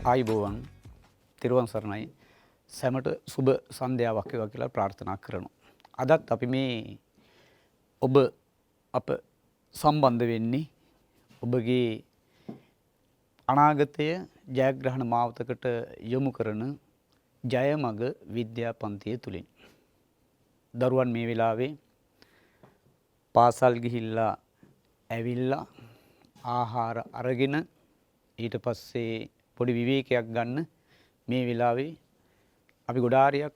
ආයුබෝවන් තිරුවන් සරණයි සැමට සුබ සන්ධ්‍යාවක් වේවා කියලා ප්‍රාර්ථනා කරනවා. අදත් අපි මේ ඔබ අප සම්බන්ධ වෙන්නේ ඔබගේ අනාගතය ජයග්‍රහණ මාවතකට යොමු කරන ජයමග විද්‍යා පන්තිය තුලින්. දරුවන් මේ වෙලාවේ පාසල් ගිහිල්ලා ඇවිල්ලා ආහාර අරගෙන ඊට පස්සේ පොඩි විවේකයක් ගන්න මේ වෙලාවේ අපි ගොඩාරියක්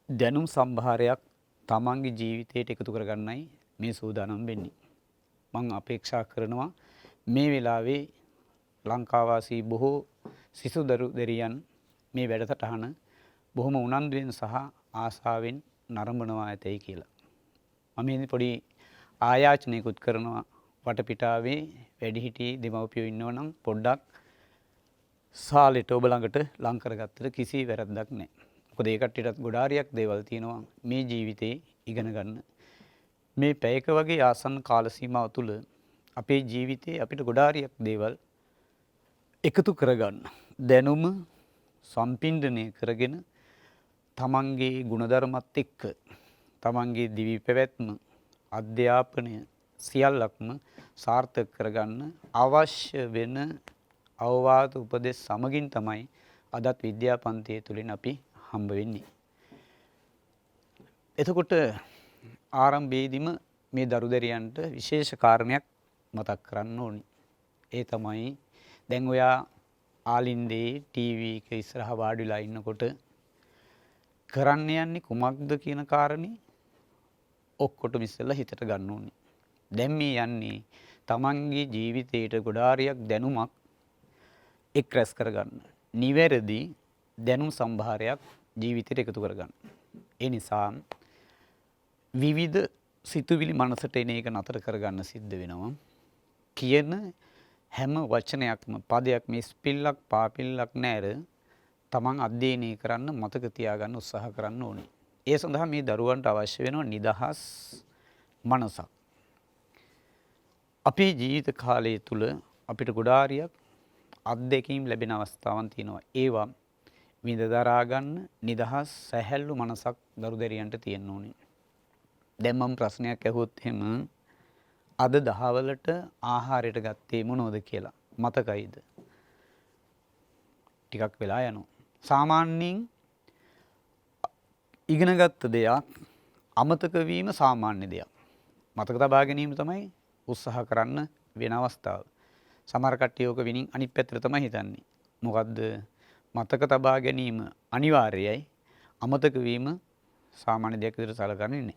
දැනුම් සම්භාරයක් තමන්ගේ ජීවිතයට එකතු කරගන්නයි මේ සූදානම් වෙන්නේ. මම අපේක්ෂා කරනවා මේ වෙලාවේ ලංකාවාසී බොහෝ සිසු දරුදරියන් මේ වැඩසටහන බොහොම උනන්දුවෙන් සහ ආසාවෙන් නරඹනවා ඇතයි කියලා. මම මේ පොඩි ආයාචනයකුත් කරනවා වටපිටාවේ වැඩිහිටි දෙමව්පියෝ ඉන්නවනම් පොඩ්ඩක් සාලෙට ඔබ ළඟට ලං කරගත්තට කිසි වැරද්දක් නැහැ. මොකද ඒ කට්ටියටත් ගොඩාරියක් දේවල් තියෙනවා මේ ජීවිතේ ඉගෙන ගන්න. මේ පැයක වගේ ආසන්න කාල සීමාව තුළ අපේ ජීවිතේ අපිට ගොඩාරියක් දේවල් එකතු කරගන්න. දැනුම සම්පින්ඩණය කරගෙන තමන්ගේ ගුණධර්මත් එක්ක තමන්ගේ දිවි පැවැත්ම අධ්‍යාපනය සියල්ලක්ම සාර්ථක කරගන්න අවශ්‍ය වෙන අවවාද උපදෙස් සමගින් තමයි අදත් විද්‍යාපන්තිය තුලින් අපි හම්බ වෙන්නේ. එතකොට ආරම්භයේදීම මේ දරුදරියන්ට විශේෂ කාරණයක් මතක් කරන්න ඕනි. ඒ තමයි දැන් ඔයා ආලින්දේ ටීවී එක ඉස්සරහා වාඩි වෙලා ඉන්නකොට කරන්න යන්නේ කුමක්ද කියන කාරණේ ඔක්කොටම ඉස්සෙල්ලා හිතට ගන්න ඕනේ. දැන් මේ යන්නේ තමන්ගේ ජීවිතේට ගොඩාරියක් දැනුමක් එක් රැස් කරගන්න. නිවැරදි දැනුම් සම්භාරයක් ජීවිතයට එකතු කරගන්න. ඒ නිසා විවිධ සිතුවිලි මනසට එන එක නතර කරගන්න සිද්ධ වෙනවා. කියන හැම වචනයක්ම පදයක් මේ ස්පිල්ලක් පාපිල්ලක් නැර තමන් අධ්‍යයනය කරන්න මතක තියාගන්න උත්සාහ කරන්න ඕනේ. ඒ සඳහා මේ දරුවන්ට අවශ්‍ය වෙනවා නිදහස් මනසක්. අපේ ජීවිත කාලය තුල අපිට ගොඩාරියක් අත්දැකීම් ලැබෙන අවස්ථාවන් තියෙනවා. ඒවා විඳ දරා ගන්න නිදහස් සැහැල්ලු මනසක් දරුදරියන්ට තියෙන්න ඕනේ. දැන් මම ප්‍රශ්නයක් අහුවොත් එහෙම අද දහවලට ආහාරයට ගත්තේ මොනවද කියලා මතකයිද? ටිකක් වෙලා යනවා. සාමාන්‍යයෙන් ඉගෙනගත්ත දෙයක් අමතක වීම සාමාන්‍ය දෙයක්. මතක තබා ගැනීම තමයි උත්සාහ කරන්න වෙන අවස්ථාව. සමහර කට්ටිය ඕක විනින් අනිත් පැත්තට තමයි හිතන්නේ. මොකද්ද? මතක තබා ගැනීම අනිවාර්යයි. අමතක වීම සාමාන්‍ය දෙයක් විදිහට සැලකන්නේ නැහැ.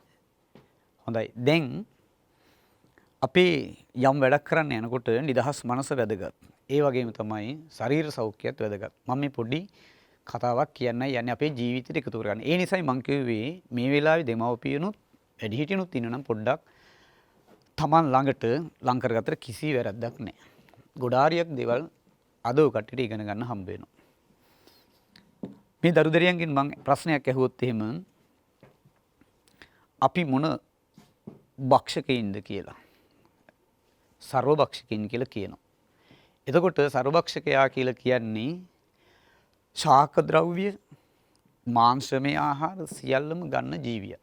හොඳයි. දැන් අපේ යම් වැඩක් කරන්න යනකොට නිදහස් මනස වැදගත්. ඒ වගේම තමයි ශරීර සෞඛ්‍යයත් වැදගත්. මම මේ පොඩි කතාවක් කියන්නයි යන්නේ අපේ ජීවිතේට එකතු කරගන්න. ඒ නිසායි මම කිව්වේ මේ වෙලාවේ දෙමව්පියනුත් වැඩිහිටියනුත් ඉන්නනම් පොඩ්ඩක් තමන් ළඟට ලං කරගත්තට කිසි වැරද්දක් නැහැ. ගොඩාරියක් දේවල් අද ඔය කට්ටියට ඉගෙන ගන්න හම්බ වෙනවා. මේ දරුදරියන්ගෙන් මම ප්‍රශ්නයක් ඇහුවොත් එහෙම අපි මොන භක්ෂකයින්ද කියලා. සර්ව භක්ෂකයින් කියලා කියනවා. එතකොට සර්ව භක්ෂකයා කියලා කියන්නේ ශාක ද්‍රව්‍ය මාංශමය ආහාර සියල්ලම ගන්න ජීවිය.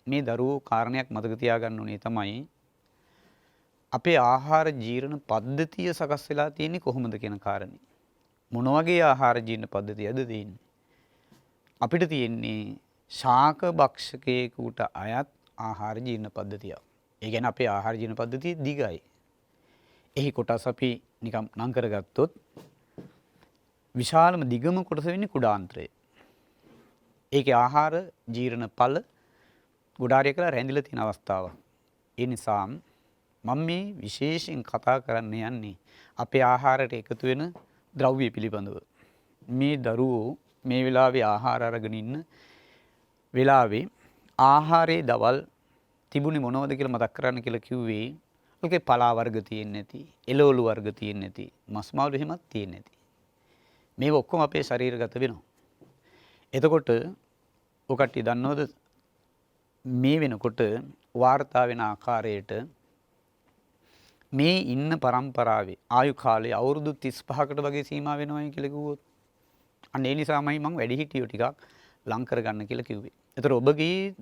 මේ දරුවෝ කාරණයක් මතක තියාගන්න ඕනේ තමයි අපේ ආහාර ජීර්ණ පද්ධතිය සකස් වෙලා තියෙන්නේ කොහොමද කියන කාරණේ. මොන වගේ ආහාර ජීර්ණ පද්ධතියද තියෙන්නේ? අපිට තියෙන්නේ ශාක භක්ෂකයෙකුට අයත් ආහාර ජීර්ණ පද්ධතිය. ඒ කියන්නේ අපේ ආහාර ජීර්ණ පද්ධතිය දිගයි. එහි කොටස් අපි නිකම් නම් කරගත්තොත් විශාලම දිගම කොටස වෙන්නේ කුඩාන්ත්‍රය. ඒකේ ආහාර ජීර්ණ ඵල ගොඩාරිය කියලා රැඳිලා තියෙන අවස්ථාවක්. ඒ නිසා මම මේ විශේෂයෙන් කතා කරන්න යන්නේ අපේ ආහාරයට එකතු වෙන ද්‍රව්‍ය පිළිබඳව. මේ දරුවෝ මේ වෙලාවේ ආහාර අරගෙන ඉන්න වෙලාවේ ආහාරයේ දවල් තිබුණේ මොනවද කියලා මතක් කරන්න කියලා කිව්වේ. ඒකේ පලා වර්ග තියෙන්නේ නැති, එළවලු වර්ග තියෙන්නේ නැති, මස් මාළු එහෙමත් තියෙන්නේ නැති. මේක ඔක්කොම අපේ ශරීරගත වෙනවා. එතකොට ඔය කට්ටිය දන්නවද මේ වෙනකොට වාර්තා වෙන ආකාරයට මේ ඉන්න පරම්පරාවේ ආයු කාලය අවුරුදු 35කට වගේ සීමා වෙනවයි කියලා කිව්වොත් අන්න ඒ නිසාමයි මම වැඩිහිටියෝ ටිකක් ලං කරගන්න කියලා කිව්වේ. ඒතර ඔබගේ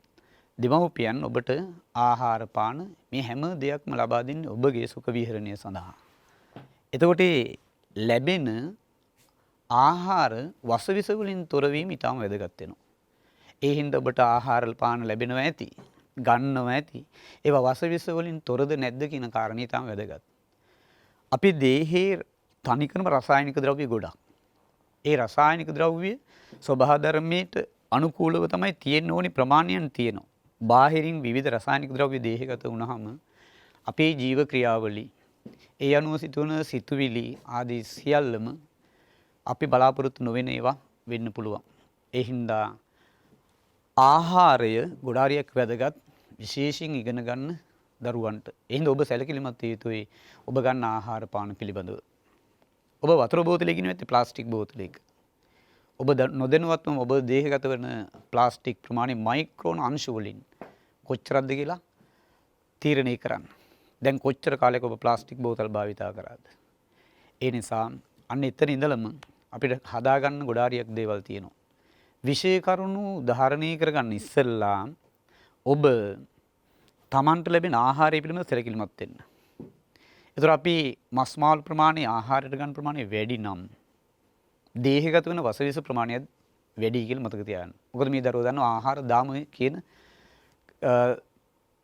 දෙමව්පියන් ඔබට ආහාර පාන මේ හැම දෙයක්ම ලබා දෙන්නේ ඔබගේ සුඛ විහරණය සඳහා. එතකොට ලැබෙන ආහාර වසවිස වලින් තොර වීම ඉතාම වැදගත් වෙනවා. ඒ හින්දා ඔබට ආහාර පාන ලැබෙනවා ඇති, ගන්නවා ඇති. ඒවා වසවිස වලින් තොරද නැද්ද කියන කාරණේ ඉතාම වැදගත්. අපි දේහයේ තනිකරම රසායනික ද්‍රව්‍ය ගොඩක්. ඒ රසායනික ද්‍රව්‍ය ස්වභාව ධර්මයට අනුකූලව තමයි තියෙන්න ඕනි ප්‍රමාණයන් තියෙනවා. බාහිරින් විවිධ රසායනික ද්‍රව්‍ය දේහගත වුණාම අපේ ජීව ක්‍රියාවලි ඒ අනුව සිදුවන සිතුවිලි ආදී සියල්ලම අපි බලාපොරොත්තු නොවන ඒවා වෙන්න පුළුවන්. ඒ හින්දා ආහාරය ගොඩාරියක් වැදගත් විශේෂයෙන් ඉගෙන ගන්න දරුවන්ට. ඒ හින්දා ඔබ සැලකිලිමත් විය යුතුයි ඔබ ගන්න ආහාර පාන පිළිබඳව. ඔබ වතුර බෝතලයකින් නැත්නම් ප්ලාස්ටික් බෝතලයක. ඔබ නොදැනුවත්වම ඔබ දේහගත වෙන ප්ලාස්ටික් ප්‍රමාණය මයික්‍රෝන අංශු වලින් කොච්චරක්ද කියලා තීරණය කරන්න. දැන් කොච්චර කාලයක ඔබ ප්ලාස්ටික් බෝතල් භාවිතා කරාද? ඒ නිසා අන්න එතන ඉඳලම අපිට හදාගන්න ගොඩාරියක් දේවල් තියෙනවා. විශේෂ කරුණු උදාහරණය කරගන්න ඉස්සෙල්ලා ඔබ තමන්ට ලැබෙන ආහාරය පිළිබඳව සැලකිලිමත් වෙන්න. ඒතර අපි මස් මාළු ප්‍රමාණය ආහාරයට ගන්න ප්‍රමාණය වැඩි නම් දේහගත වෙන වසවිස ප්‍රමාණයත් වැඩි කියලා මතක තියාගන්න. මොකද මේ දරුවෝ දන්නවා ආහාර දාම කියන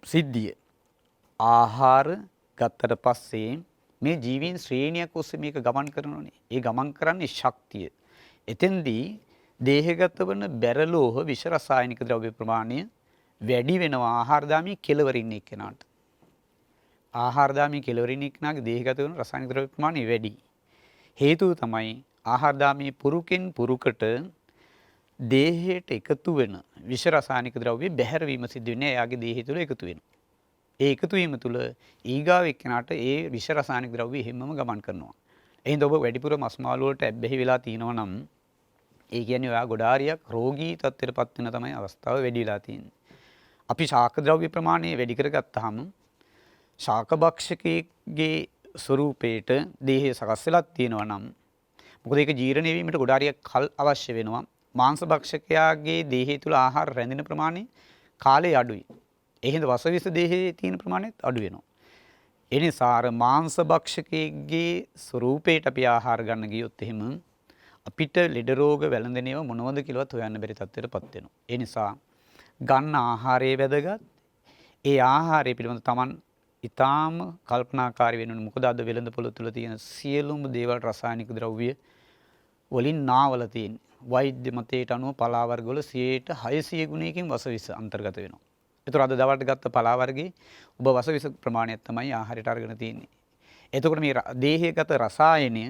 සිද්ධිය. ආහාර ගත්තට පස්සේ මේ ජීවීන් ශ්‍රේණියක් ඔස්සේ මේක ගමන් කරනෝනේ. ඒ ගමන් කරන්නේ ශක්තිය. එතෙන්දී දේහගත වන බැරලෝහ විෂ රසායනික ද්‍රව්‍ය ප්‍රමාණය වැඩි වෙනවා ආහාර දාමයේ කෙලවරින් එක්කෙනාට. ආහාර දාමයේ කෙලවරින් එක්කෙනාගේ දේහගත වන රසායනික ද්‍රව්‍ය ප්‍රමාණය වැඩි. හේතුව තමයි ආහාර දාමයේ පුරුකෙන් පුරුකට දේහයට එකතු වෙන විෂ රසායනික ද්‍රව්‍ය බැහැර වීම සිදු වෙන්නේ එයාගේ දේහය තුළ එකතු වෙනවා. ඒ එකතු වීම තුළ ඊගාව එක්කෙනාට ඒ විෂ රසායනික ද්‍රව්‍ය හැමම ගමන් කරනවා. එහෙනම් ඔබ වැඩිපුර මස් මාළු වලට ඇබ්බැහි වෙලා තිනවා නම් ඒ කියන්නේ ඔයා ගොඩාරියක් රෝගී තත්ත්වයටපත් වෙන තමයි අවස්ථාව වැඩි වෙලා තියෙන්නේ. අපි ශාක ද්‍රව්‍ය ප්‍රමාණය වැඩි කරගත්තාම ශාක භක්ෂකයේ ස්වරූපයට දේහය සකස් වෙලා තියෙනවා නම් මොකද ඒක ජීර්ණය වීමට ගොඩාරියක් කල් අවශ්‍ය වෙනවා. මාංශ භක්ෂකයාගේ දේහය තුල ආහාර රැඳෙන ප්‍රමාණය කාලය අඩුයි. ඒ හින්දා වසවිස දේහයේ තියෙන ප්‍රමාණයත් අඩු වෙනවා. ඒ නිසා අර මාංශ භක්ෂකයේ ස්වරූපයට අපි ආහාර ගන්න ගියොත් එහෙම අපිට ලෙඩ රෝග වැළඳෙන ඒවා මොනවද කියලාවත් හොයන්න බැරි තත්ත්වයකටපත් වෙනවා. ඒ නිසා ගන්න ආහාරයේ වැදගත්. ඒ ආහාරය පිළිබඳව Taman ඊටාම කල්පනාකාරී වෙන්න ඕනේ. මොකද අද වෙළඳ පොළ තුල තියෙන සියලුම දේවල් රසායනික ද්‍රව්‍ය වලින් නාවල තියෙන. වෛද්‍ය මතයට අනුව පලා වර්ග වල 600 ගුණයකින් වසවිස අන්තර්ගත වෙනවා. ඒතර අද දවල්ට ගත්ත පලා වර්ගයේ ඔබ වසවිස ප්‍රමාණයක් තමයි ආහාරයට අරගෙන තියෙන්නේ. එතකොට මේ දේහයගත රසායනය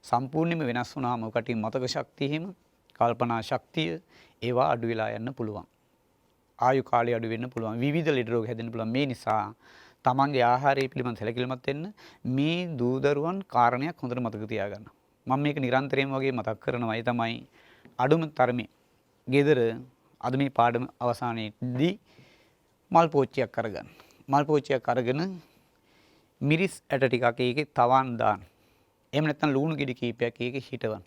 සම්පූර්ණයෙන්ම වෙනස් වුණාම ඔකට මතක ශක්තිය හිම කල්පනා ශක්තිය ඒවා අඩු වෙලා යන්න පුළුවන්. ආයු කාලය අඩු වෙන්න පුළුවන්. විවිධ ලෙඩ රෝග හැදෙන්න පුළුවන්. මේ නිසා තමන්ගේ ආහාරය පිළිබඳ සැලකිලිමත් වෙන්න මේ දූ දරුවන් කාරණයක් හොඳට මතක තියාගන්න. මම මේක නිරන්තරයෙන්ම වගේ මතක් කරනවා. ඒ තමයි අඩුම තරමේ ගෙදර අද මේ පාඩම අවසානයේදී මල් පෝච්චියක් අරගන්න. මල් පෝච්චියක් අරගෙන මිරිස් ඇට ටිකක් ඒකේ තවන් දාන්න. එහෙම නැත්නම් ලුණු ගෙඩි කීපයක් ඒකේ හිටවන්න.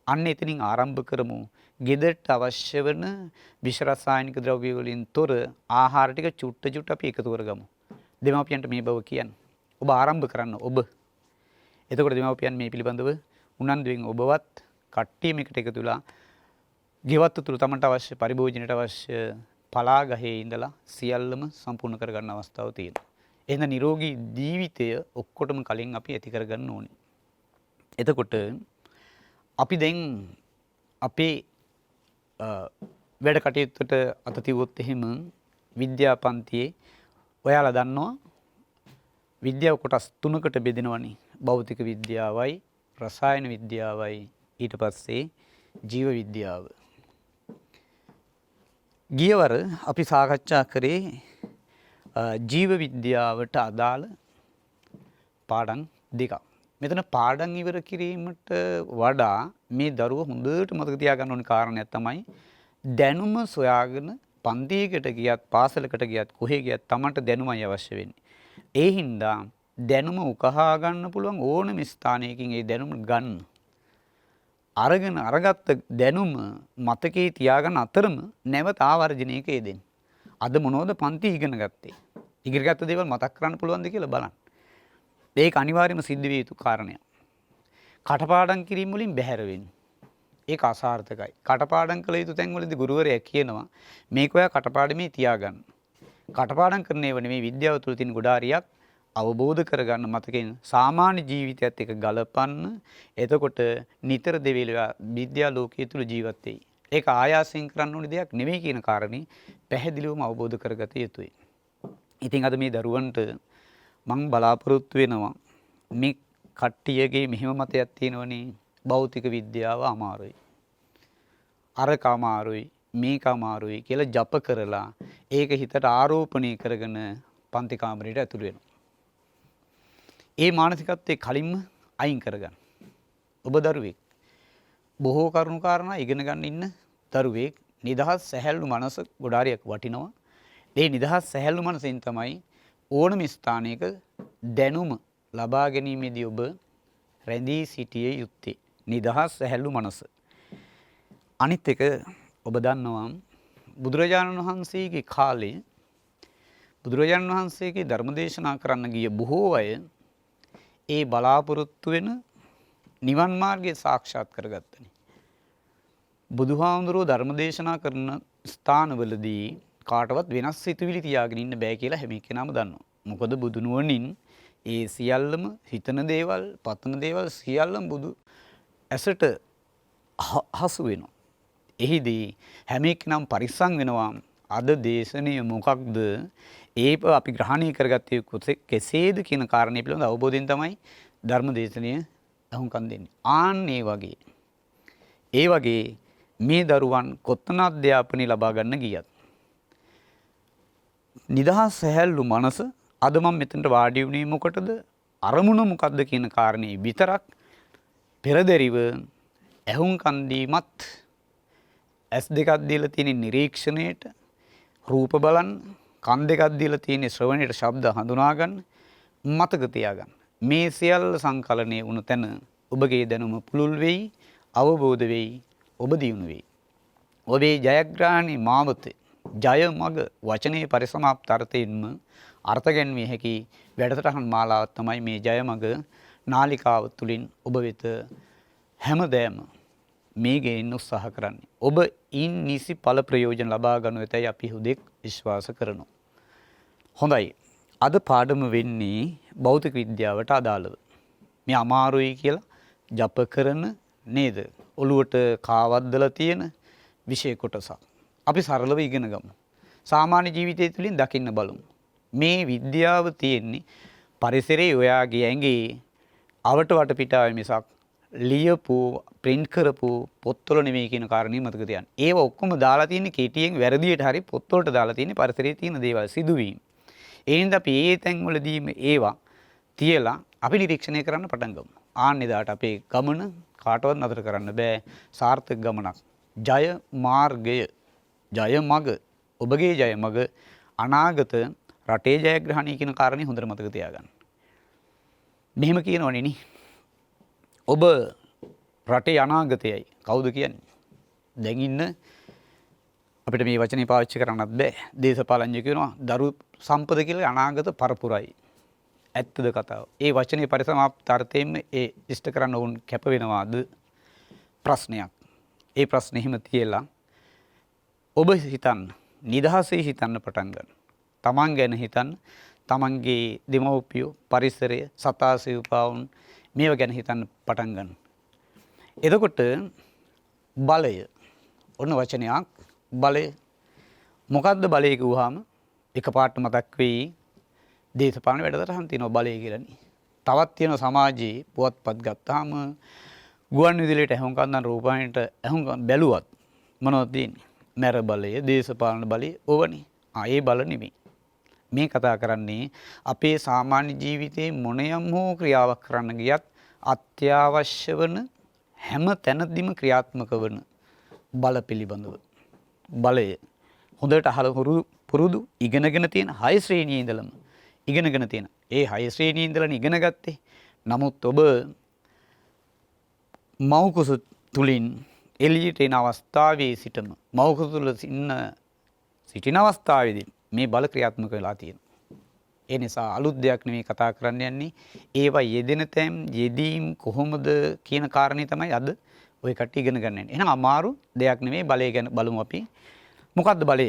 අන්න එතනින් ආරම්භ කරමු. ගෙදරට අවශ්‍ය වෙන විෂ රසායනික ද්‍රව්‍ය වලින් තොර ආහාර ටික චුට්ට චුට්ට අපි එකතු කරගමු. දෙමාපියන්ට මේ බව කියන්න. ඔබ ආරම්භ කරන්න ඔබ. එතකොට දෙමාපියන් මේ පිළිබඳව උනන්දුවෙන් ඔබවත් කට්ටියම එකට එකතු වෙලා ගෙවත්තු තුල තමන්ට අවශ්‍ය පරිභෝජනයට අවශ්‍ය පලා ගහේ ඉඳලා සියල්ලම සම්පූර්ණ කරගන්න අවස්ථාව තියෙනවා. එහෙනම් නිරෝගී ජීවිතය ඔක්කොටම කලින් අපි ඇති කරගන්න ඕනේ. එතකොට අපි දැන් අපේ වැඩ කටයුත්තට අත තියුවොත් එහෙම විද්‍යා පන්තියේ ඔයාලා දන්නවා විද්‍යාව කොටස් තුනකට බෙදෙනවනේ. භෞතික විද්‍යාවයි, රසායන විද්‍යාවයි, ඊට පස්සේ ජීව විද්‍යාව. ගියවර අපි සාකච්ඡා කරේ ජීව විද්‍යාවට අදාළ පාඩම් දෙකක්. මෙතන පාඩම් ඉවර කිරීමට වඩා මේ දරුවෝ හොඳට මතක තියාගන්න ඕන කාරණයක් තමයි දැනුම සොයාගෙන පන්තියකට ගියත් පාසලකට ගියත් කොහේ ගියත් Tamanට දැනුමයි අවශ්‍ය වෙන්නේ. ඒ හින්දා දැනුම උකහා ගන්න පුළුවන් ඕනම ස්ථානයකින් ඒ දැනුම ගන්න. අරගෙන අරගත්ත දැනුම මතකයේ තියාගන්න අතරම නැවත ආවර්ජනයක යෙදෙන්න. අද මොනවද පන්ති ඉගෙන ගත්තේ? ඉගෙන ගත්ත දේවල් මතක් කරන්න පුළුවන්ද කියලා බලන්න. ඒක අනිවාර්යයෙන්ම සිද්ධ විය යුතු කාරණයක්. කටපාඩම් කිරීම වලින් බැහැර වෙන්න. ඒක අසාර්ථකයි. කටපාඩම් කළ යුතු තැන්වලදී ගුරුවරයා කියනවා මේක ඔයා කටපාඩමේ තියාගන්න. කටපාඩම් කරන ඒවා නෙමෙයි විද්‍යාව තුළ තියෙන ගොඩාරියක් අවබෝධ කරගන්න මතකෙන් සාමාන්‍ය ජීවිතයත් එක්ක ගලපන්න. එතකොට නිතර දෙවිලා විද්‍යා ලෝකයේ තුල ජීවත් වෙයි. ඒක ආයාසයෙන් කරන්න ඕනේ දෙයක් නෙමෙයි කියන කාරණේ පැහැදිලිවම අවබෝධ කරගත යුතුයි. ඉතින් අද මේ දරුවන්ට මම බලාපොරොත්තු වෙනවා මේ කට්ටියගේ මෙහෙම මතයක් තියෙනවනේ භෞතික විද්‍යාව අමාරුයි. අරක අමාරුයි මේක අමාරුයි කියලා ජප කරලා ඒක හිතට ආරෝපණය කරගෙන පන්ති කාමරයට ඇතුළු වෙනවා. ඒ මානසිකත්වයේ කලින්ම අයින් කරගන්න. ඔබ දරුවෙක් බොහෝ කරුණු කාරණා ඉගෙන ගන්න ඉන්න දරුවෙක් නිදහස් සැහැල්ලු මනස ගොඩාරියක් වටිනවා. ඒ නිදහස් සැහැල්ලු මනසෙන් තමයි ඕනම ස්ථානයක දැනුම ලබා ගැනීමේදී ඔබ රැඳී සිටිය යුත්තේ. නිදහස් සැහැල්ලු මනස. අනිත් එක ඔබ දන්නවා බුදුරජාණන් වහන්සේගේ කාලේ බුදුරජාණන් වහන්සේගේ ධර්ම දේශනා කරන්න ගිය බොහෝ අය ඒ බලාපොරොත්තු වෙන නිවන් මාර්ගය සාක්ෂාත් කරගත්තනේ. බුදුහාමුදුරුවෝ ධර්ම දේශනා කරන ස්ථානවලදී කාටවත් වෙනස් සිතුවිලි තියාගෙන ඉන්න බෑ කියලා හැම කෙනාම දන්නවා. මොකද බුදු නුවණින් ඒ සියල්ලම හිතන දේවල්, පතන දේවල් සියල්ලම බුදු ඇසට හසු වෙනවා. එහිදී හැම කෙනාම පරිස්සම් වෙනවා. අද දේශනය මොකක්ද? ඒක අපි ග්‍රහණය කරගත්තේ කෙසේද කියන කාරණේ පිළිබඳ අවබෝධයෙන් තමයි ධර්ම දේශනය අහුම්කම් දෙන්නේ. ඒ වගේ මේ දරුවන් කොත්තන අධ්‍යාපනය ලබා ගන්න ගියත් නිදහස් සැහැල්ලු මනස අද මම මෙතනට වාඩි වුණේ මොකටද? අරමුණ මොකද්ද කියන කාරණේ විතරක් පෙරදරිව ඇහුම්කන් දීමත් ඇස් දෙකක් දීලා තියෙන නිරීක්ෂණයට රූප බලන්න, කන් දෙකක් දීලා තියෙන ශ්‍රවණයට ශබ්ද හඳුනා ගන්න, මතක තියාගන්න. මේ සියල්ල සංකලනය වුණ තැන ඔබගේ දැනුම පුළුල් වෙයි, අවබෝධ වෙයි, ඔබ දියුණු වෙයි. ඔබේ ජයග්‍රහණී මාවතේ ජය මග වචනේ පරිසමාප්ත අර්ථයෙන්ම අර්ථ ගැන්විය හැකි වැඩසටහන් මාලාවක් තමයි මේ ජය මග නාලිකාව තුලින් ඔබ වෙත හැමදෑම මේ ගේන්න උත්සාහ කරන්නේ. ඔබ ඉන් නිසි ඵල ප්‍රයෝජන ලබා ගන්නු වෙතයි අපි හුදෙක් විශ්වාස කරනවා. හොඳයි. අද පාඩම වෙන්නේ භෞතික විද්‍යාවට අදාළව. මේ අමාරුයි කියලා ජප කරන නේද? ඔළුවට කාවද්දලා තියෙන විෂය කොටසක්. අපි සරලව ඉගෙන ගමු. සාමාන්‍ය ජීවිතය තුළින් දකින්න බලමු. මේ විද්‍යාව තියෙන්නේ පරිසරයේ ඔයාගේ ඇඟේ අවට වටපිටාවේ මිසක් ලියපු print කරපු පොත්වල නෙමෙයි කියන කාරණේ මතක තියාගන්න. ඒව ඔක්කොම දාලා තියෙන්නේ කෙටියෙන් වැරදියට හරි පොත්වලට දාලා තියෙන්නේ පරිසරයේ තියෙන දේවල් සිදුවීම්. ඒ හින්දා අපි ඒ තැන්වලදීම ඒවා තියලා අපි නිරීක්ෂණය කරන්න පටන් ගමු. ආන්නේ දාට අපේ ගමන කාටවත් නතර කරන්න බෑ. සාර්ථක ගමනක්. ජය මාර්ගය, ජය මග, ඔබගේ ජය මග අනාගත රටේ ජයග්‍රහණය කියන කාරණේ හොඳට මතක තියාගන්න. මෙහෙම කියනවනේ නේ. ඔබ රටේ අනාගතයයි. කවුද කියන්නේ? දැන් ඉන්න අපිට මේ වචනේ පාවිච්චි කරන්නත් බෑ. දේශපාලඥයෝ කියනවා දරු සම්පත කියලා අනාගත පරපුරයි. ඇත්තද කතාව? ඒ වචනේ පරිසමාප්ත අර්ථයෙන්ම ඒ ඉෂ්ට කරන්න ඕන කැප වෙනවාද ප්‍රශ්නයක්. ඒ ප්‍රශ්නේ හිම තියලා ඔබ හිතන්න, නිදහසේ හිතන්න පටන් ගන්න. තමන් ගැන හිතන්න, තමන්ගේ දෙමව්පියෝ, පරිසරය, සතා සිව්පාවුන් මේව ගැන හිතන්න පටන් ගන්න. එතකොට බලය, ඔන්න වචනයක් බලය. මොකද්ද බලය කිව්වහම එකපාරට මතක් වෙයි දේශපාලන වැඩසටහන් තියෙනවා බලය කියලානේ. තවත් තියෙනවා සමාජයේ පුවත්පත් ගත්තාම ගුවන් විදුලියට ඇහුම්කන් දන් රූපවාහිනියට ඇහුම්කන් බැලුවත් මොනවද තියෙන්නේ? මැර බලය, දේශපාලන බලය ඕවනේ. ඒ බල නෙමෙයි. මේ කතා කරන්නේ අපේ සාමාන්‍ය ජීවිතයේ මොනියම් හෝ ක්‍රියාවක් කරන්න ගියත් අත්‍යවශ්‍ය වන හැම තැනදීම ක්‍රියාත්මක වන බල පිළිබඳව. බලය හොඳට අහලා පුරුදු ඉගෙනගෙන තියෙන 6 ශ්‍රේණියේ ඉඳලම ඉගෙනගෙන තියෙන ඒ 6 ශ්‍රේණියේ ඉඳලා ඉගෙන ගත්තේ. නමුත් ඔබ මෞකුස තුලින් එළියට එන අවස්ථාවේ සිටම මෞකුස තුල සිටින අවස්ථාවේදී මේ බල ක්‍රියාත්මක වෙලා තියෙනවා. ඒ නිසා අලුත් දෙයක් නෙමෙයි කතා කරන්න යන්නේ. ඒවා යෙදෙන තැන් යෙදීම් කොහොමද කියන කාරණේ තමයි අද ඔය කට්ටිය ඉගෙන ගන්න යන්නේ. එහෙනම් අමාරු දෙයක් නෙමෙයි. බලය ගැන බලමු අපි. මොකද්ද බලය?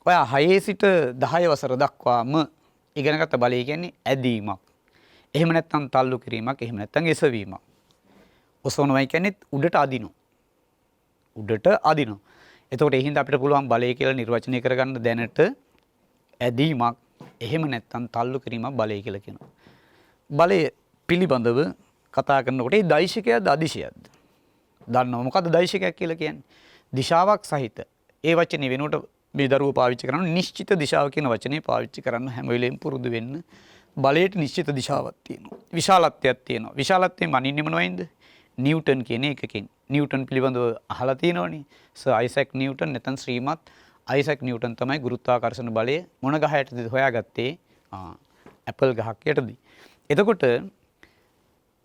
ඔයා 6 සිට 10 වසර දක්වාම ඉගෙනගත්ත බලය කියන්නේ ඇදීමක්. එහෙම නැත්නම් තල්ලු කිරීමක්, එහෙම නැත්නම් එසවීමක්. ඔසවනවයි කියන්නේ උඩට අදිනවා. උඩට අදිනවා. එතකොට ඒ හින්දා අපිට පුළුවන් බලය කියලා නිර්වචනය කරගන්න දැනට ඇදීමක්, එහෙම නැත්නම් තල්ලු කිරීමක් බලය කියලා කියනවා. බලය පිළිබඳව කතා කරනකොට ඒ දෛශිකයක්ද අදිශයක්ද? දන්නව මොකද්ද දෛශිකයක් කියලා කියන්නේ? දිශාවක් සහිත. ඒ වචනේ වෙනුවට මේ දරුවෝ පාවිච්චි කරන නිශ්චිත දිශාව කියන වචනේ පාවිච්චි කරන්න හැම වෙලෙම පුරුදු වෙන්න. බලයට නිශ්චිත දිශාවක් තියෙනවා. විශාලත්වයක් තියෙනවා. විශාලත්වයෙන් අනින්නේ මොනවයින්ද? නිව්ටන් කියන එකකින්. නිව්ටන් පිළිබඳව අහලා තියෙනවනේ. සර් අයිසැක් නිව්ටන් නැත්නම් ශ්‍රීමත් අයිසැක් නිව්ටන් තමයි ගුරුත්වාකර්ෂණ බලය මොන ගහ යටද හොයාගත්තේ? ඇපල් ගහක් යටදී. එතකොට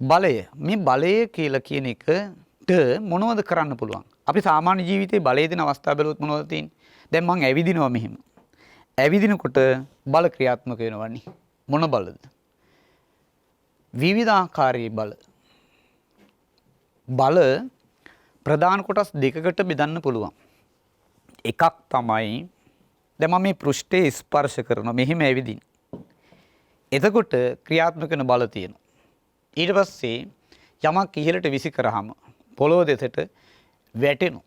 බලය මේ බලය කියලා කියන එකට මොනවද කරන්න පුළුවන්? අපි සාමාන්‍ය ජීවිතේ බලය දෙන අවස්ථා බැලුවොත් මොනවද තියෙන්නේ? දැන් මං ඇවිදිනවා මෙහෙම. ඇවිදිනකොට බල ක්‍රියාත්මක වෙනවනේ. මොන බලද? විවිධාකාරී බල. බල ප්‍රධාන කොටස් දෙකකට බෙදන්න පුළුවන්. එකක් තමයි දැන් මම මේ පෘෂ්ඨයේ ස්පර්ශ කරනවා මෙහෙම ඇවිදින්. එතකොට ක්‍රියාත්මක වෙන බල තියෙනවා. ඊට පස්සේ යමක් ඉහළට විසි කරාම පොළොව දෙසට වැටෙනවා.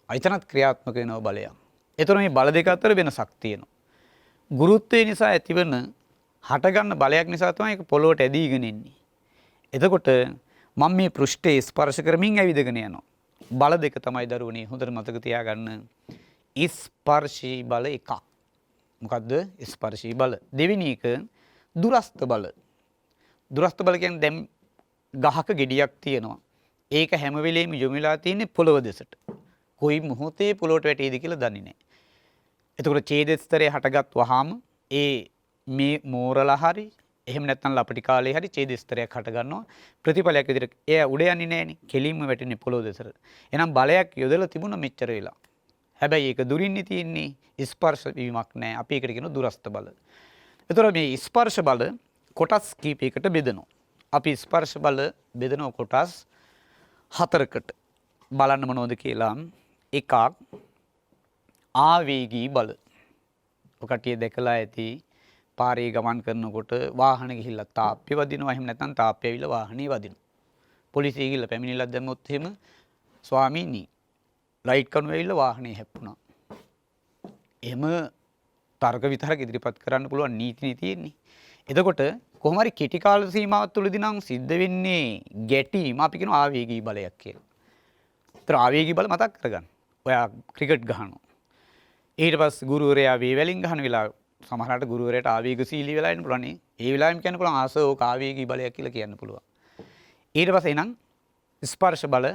අයිතනත් ක්‍රියාත්මක වෙනවා බලයක්. එතකොට මේ බල දෙක අතර වෙනසක් තියෙනවා. ගුරුත්වය නිසා ඇතිවන හටගන්න බලයක් නිසා තමයි ඒක පොළොවට ඇදීගෙන එන්නේ. එතකොට මම මේ පෘෂ්ඨයේ ස්පර්ශ කරමින් ඇවිදගෙන යනවා. බල දෙක තමයි දරුවනේ හොඳට මතක තියාගන්න. ස්පර්ශී බල එකක්. මොකද්ද? ස්පර්ශී බල. දෙවෙනි එක දුරස්ත බල. දුරස්ත බල කියන්නේ දැන් ගහක ගෙඩියක් තියෙනවා. ඒක හැම වෙලෙම යොමු වෙලා තියෙන්නේ පොළොව දෙසට. කොයි මොහොතේ පොළොවට වැටෙයිද කියලා දන්නේ නැහැ. එතකොට ඡේදස්තරය හටගත් වහාම ඒ මේ මෝරලා හරි එහෙම නැත්නම් ලපටි කාලේ හරි ඡේදස්තරයක් හට ගන්නවා. ප්‍රතිඵලයක් විදිහට එයා උඩ යන්නේ නැහනේ. කෙලින්ම වැටෙන්නේ පොළොව දෙසට. එහෙනම් බලයක් යොදලා තිබුණා මෙච්චර වෙලා. හැබැයි ඒක දුරින්නේ තියෙන්නේ ස්පර්ශ වීමක් නැහැ. අපි ඒකට කියනවා දුරස්ත බල. එතකොට මේ ස්පර්ශ බල කොටස් කීපයකට බෙදෙනවා. අපි ස්පර්ශ බල බෙදන කොටස් 4කට බලන්න මොනවද කියලා. එකක් ආවේගී බල. ඔකටිය දැකලා ඇති පාරේ ගමන් කරනකොට වාහන ගිහිල්ලා තාප්පෙ වදිනවා. එහෙම නැත්නම් තාප්පෙ ඇවිල්ලා වාහනේ වදිනවා. පොලිසිය ගිහිල්ලා පැමිණිල්ලක් දැම්මොත් එහෙම ස්වාමීනි ලයිට් කණුව ඇවිල්ලා වාහනේ හැප්පුණා. එහෙම තර්ක විතරක ඉදිරිපත් කරන්න පුළුවන් නීතිනේ තියෙන්නේ. එතකොට කොහොම හරි කෙටි කාල සීමාවක් තුළදී නම් සිද්ධ වෙන්නේ ගැටීම අපි කියනවා ආවේගී බලයක් කියලා. ඒතර ආවේගී බල මතක් කරගන්න. ඔයා ක්‍රිකට් ගහනවා. ඊට පස්සේ ගුරුවරයා වේවැලින් ගහන වෙලාව සමහරවිට ගුරුවරයාට ආවේගශීලී වෙලා ඉන්න පුළුවන් නේ. ඒ වෙලාවෙම කියන්න පුළුවන් ආසෝක ආවේගී බලයක් කියලා කියන්න පුළුවන්. ඊට පස්සේ එනම් ස්පර්ශ බල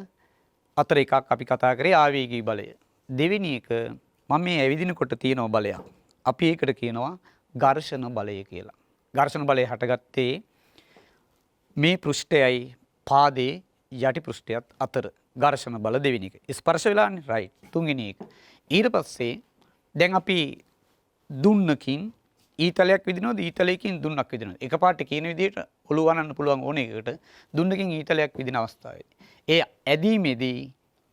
අතර එකක් අපි කතා කරේ ආවේගී බලය. දෙවෙනි එක මම මේ ඇවිදිනකොට තියෙන බලයක්. අපි ඒකට කියනවා ඝර්ෂණ බලය කියලා. ඝර්ෂණ බලය හටගත්තේ මේ පෘෂ්ඨයයි පාදේ යටි පෘෂ්ඨයත් අතර ඝර්ෂණ බල දෙවෙනි එක. ස්පර්ශ වෙලානේ රයිට්. තුන්වෙනි එක. ඊට පස්සේ දැන් අපි දුන්නකින් ඊතලයක් විදිනවද ඊතලයකින් දුන්නක් විදිනවද? එකපාරට කියන විදිහට ඔලුව වනන්න පුළුවන් ඕන එකකට දුන්නකින් ඊතලයක් විදින අවස්ථාවේදී. ඒ ඇදීමේදී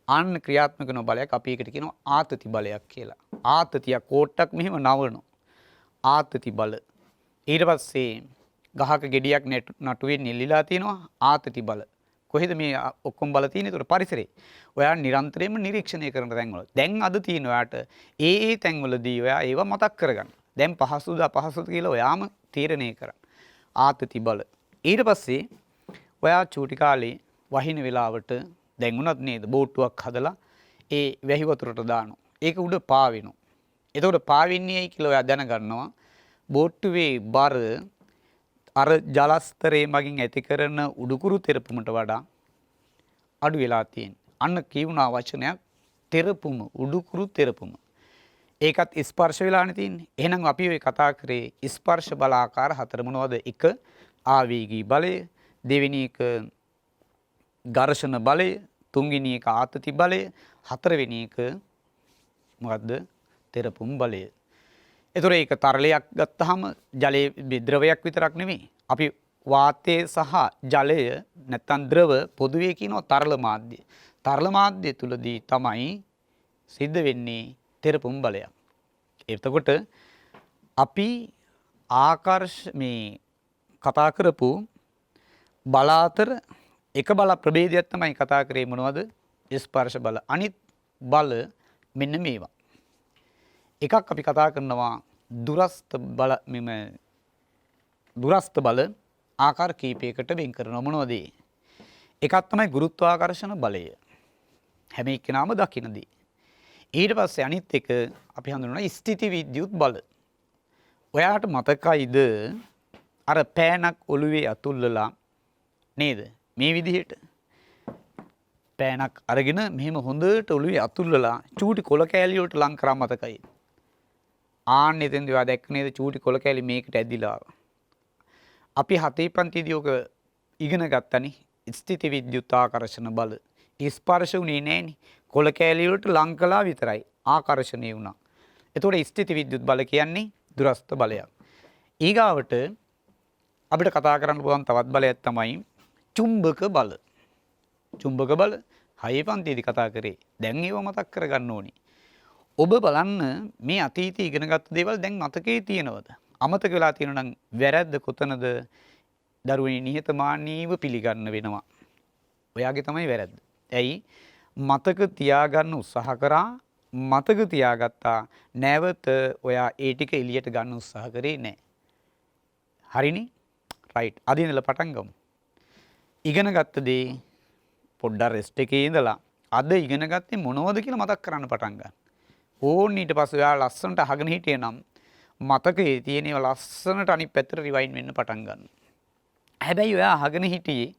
අන්න ක්‍රියාත්මක වෙන බලයක් අපි ඒකට කියනවා ආතති බලයක් කියලා. ආතතිය කෝට්ටක් මෙහෙම නවනවා. ආතති බල. ඊට පස්සේ ගහක ගෙඩියක් නටුවේ නිල්ලිලා තියෙනවා ආතති බල. කොහෙද මේ ඔක්කොම බල තියෙන්නේ? ඒතකොට පරිසරේ. ඔයා නිරන්තරයෙන්ම නිරීක්ෂණය කරන තැන්වල. දැන් අද තියෙන ඔයාට ඒ තැන්වලදී ඔයා ඒව මතක් කරගන්න. දැන් පහසුද අපහසුද කියලා ඔයාම තීරණය කරන්න. ආතති බල. ඊට පස්සේ ඔයා චූටි කාලේ වහින වෙලාවට දැන් උනත් නේද බෝට්ටුවක් හදලා ඒ වැහි වතුරට දානවා. ඒක උඩ පාවෙනවා. එතකොට පාවෙන්නේයි කියලා ඔයා දැනගන්නවා. බෝට්ටුවේ බර අර ජලස්තරයේ මගින් ඇති කරන උඩුකුරු තෙරපුමට වඩා අඩු වෙලා තියෙනවා. අන්න කියුණා වචනයක් තෙරපුම උඩුකුරු තෙරපුම. ඒකත් ස්පර්ශ වෙලානේ තියෙන්නේ. එහෙනම් අපි ඔය කතා කරේ ස්පර්ශ බල ආකාර හතර මොනවද? එක ආවේගී බලය, දෙවෙනි එක ඝර්ෂණ බලය, තුන්වෙනි එක ආතති බලය, හතරවෙනි එක මොකද්ද? තෙරපුම් බලය. ඒතොර ඒක තරලයක් ගත්තාම ජලයේ ද්‍රවයක් විතරක් නෙමෙයි. අපි වාතය සහ ජලය නැත්තම් ද්‍රව පොදුවේ කියනවා තරල මාධ්‍ය. තරල මාධ්‍ය තුලදී තමයි සිද්ධ වෙන්නේ තෙරපුම් බලයක්. එතකොට අපි මේ කතා කරපු බල අතර එක බල ප්‍රභේදයක් තමයි කතා කරේ මොනවද? ස්පර්ශ බල. අනිත් බල මෙන්න මේවා. එකක් අපි කතා කරනවා දුරස්ත බල දුරස්ත බල ආකාර කීපයකට වෙන් කරනවා මොනවද? එකක් තමයි ගුරුත්වාකර්ෂණ බලය. හැම එක්කෙනාම දකිනදී. ඊට පස්සේ අනිත් එක අපි හඳුන්වනවා ස්ථಿತಿ විද්‍යුත් බල. ඔයාට මතකයිද අර පෑනක් ඔළුවේ අතුල්ලලා නේද? මේ විදිහට පෑනක් අරගෙන මෙහෙම හොඳට ඔළුවේ අතුල්ලලා චූටි කොළ කෑලි වලට ලං කරා මතකයි. ආන්න එතෙන්දී ඔයා දැක්ක නේද චූටි කොළ කෑලි මේකට ඇදිලා. අපි හතේ පන්තිදී ඔක ඉගෙන ගත්තනේ ස්ථಿತಿ විද්‍යුත් ආකර්ෂණ බල. ස්පර්ශ වුණේ නැහෙනි. කොළ කෑලි වලට ලං කළා විතරයි. ආකර්ෂණය වුණා. එතකොට ස්ථಿತಿ විද්‍යුත් බල කියන්නේ දුරස්ත බලයක්. ඊගාවට අපිට කතා කරන්න පුළුවන් තවත් බලයක් තමයි චුම්බක බල. චුම්බක බල හයේ පන්තියේදී කතා කරේ. දැන් ඒව මතක් කරගන්න ඕනි. ඔබ බලන්න මේ අතීතයේ ඉගෙනගත්තු දේවල් දැන් මතකයේ තියෙනවද? අමතක වෙලා තියෙනවා නම් වැරද්ද කොතනද? දරුවනි නිහතමානීව පිළිගන්න වෙනවා. ඔයාගේ තමයි වැරද්ද. ඇයි? මතක තියාගන්න උත්සාහ කරා මතක තියාගත්තා නැවත ඔයා ඒ ටික එළියට ගන්න උත්සාහ කරේ නැහැ. හරිනේ? රයිට්. අද ඉඳලා පටන් ගමු. ඉගෙන ගත්ත දේ පොඩ්ඩක් රෙස්ට් එකේ ඉඳලා අද ඉගෙන ගත්තේ මොනවද කියලා මතක් කරන්න පටන් ගන්න. ඕන්න ඊට පස්සේ ඔයා ලස්සනට අහගෙන හිටියේ නම් මතකයේ තියෙන ඒවා ලස්සනට අනිත් පැත්තට රිවයින් වෙන්න පටන් ගන්නවා. හැබැයි ඔයා අහගෙන හිටියේ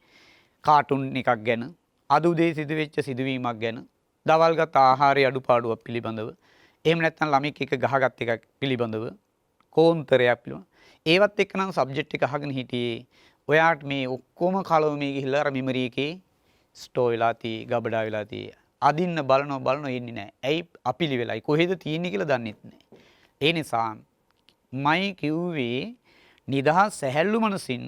කාටුන් එකක් ගැන, අද උදේ සිදුවෙච්ච සිදුවීමක් ගැන, දවල් ගත ආහාරයේ අඩුපාඩුවක් පිළිබඳව, එහෙම නැත්නම් ළමෙක් එක ගහගත් එකක් පිළිබඳව, කෝන්තරයක් පිළිබඳව. ඒවත් එක්ක නම් සබ්ජෙක්ට් එක අහගෙන හිටියේ ඔයාට මේ ඔක්කොම කලවමේ ගිහිල්ලා අර මෙමරි එකේ ස්ටෝ වෙලා තියෙයි, ගබඩා වෙලා තියෙයි. අදින්න බලනවා එන්නේ නැහැ. ඇයි? අපිලි වෙලයි. කොහෙද තියෙන්නේ කියලා දන්නෙත් නැහැ. ඒ නිසා මයි කිව්වේ නිදහස් සැහැල්ලු මනසින්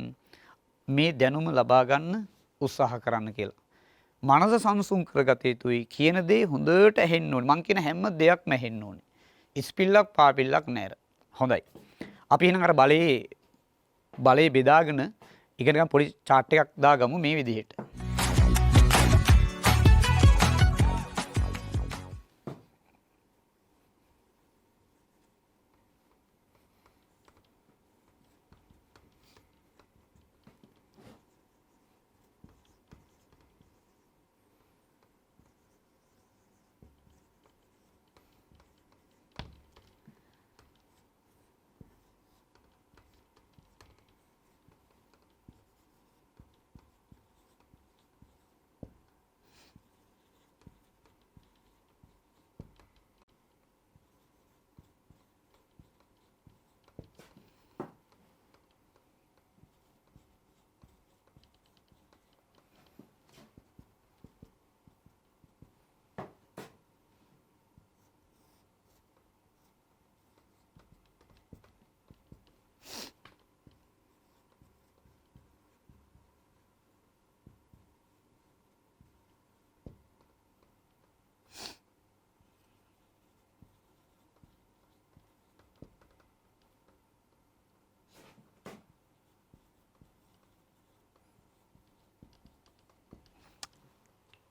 මේ දැනුම ලබා ගන්න උත්සාහ කරන්න කියලා. මනස සංසුන් කරගත යුතුයි. කියන දේ හොඳට ඇහෙන්න ඕනේ. මං කියන හැම දෙයක්ම ඇහෙන්න ඕනේ. ඉස්පිල්ලක් පාපිල්ලක් නැර. හොඳයි. අපි එහෙනම් අර බලේ බෙදාගෙන ඉගෙන ගන්න පොඩි chart එකක් දාගමු මේ විදිහට.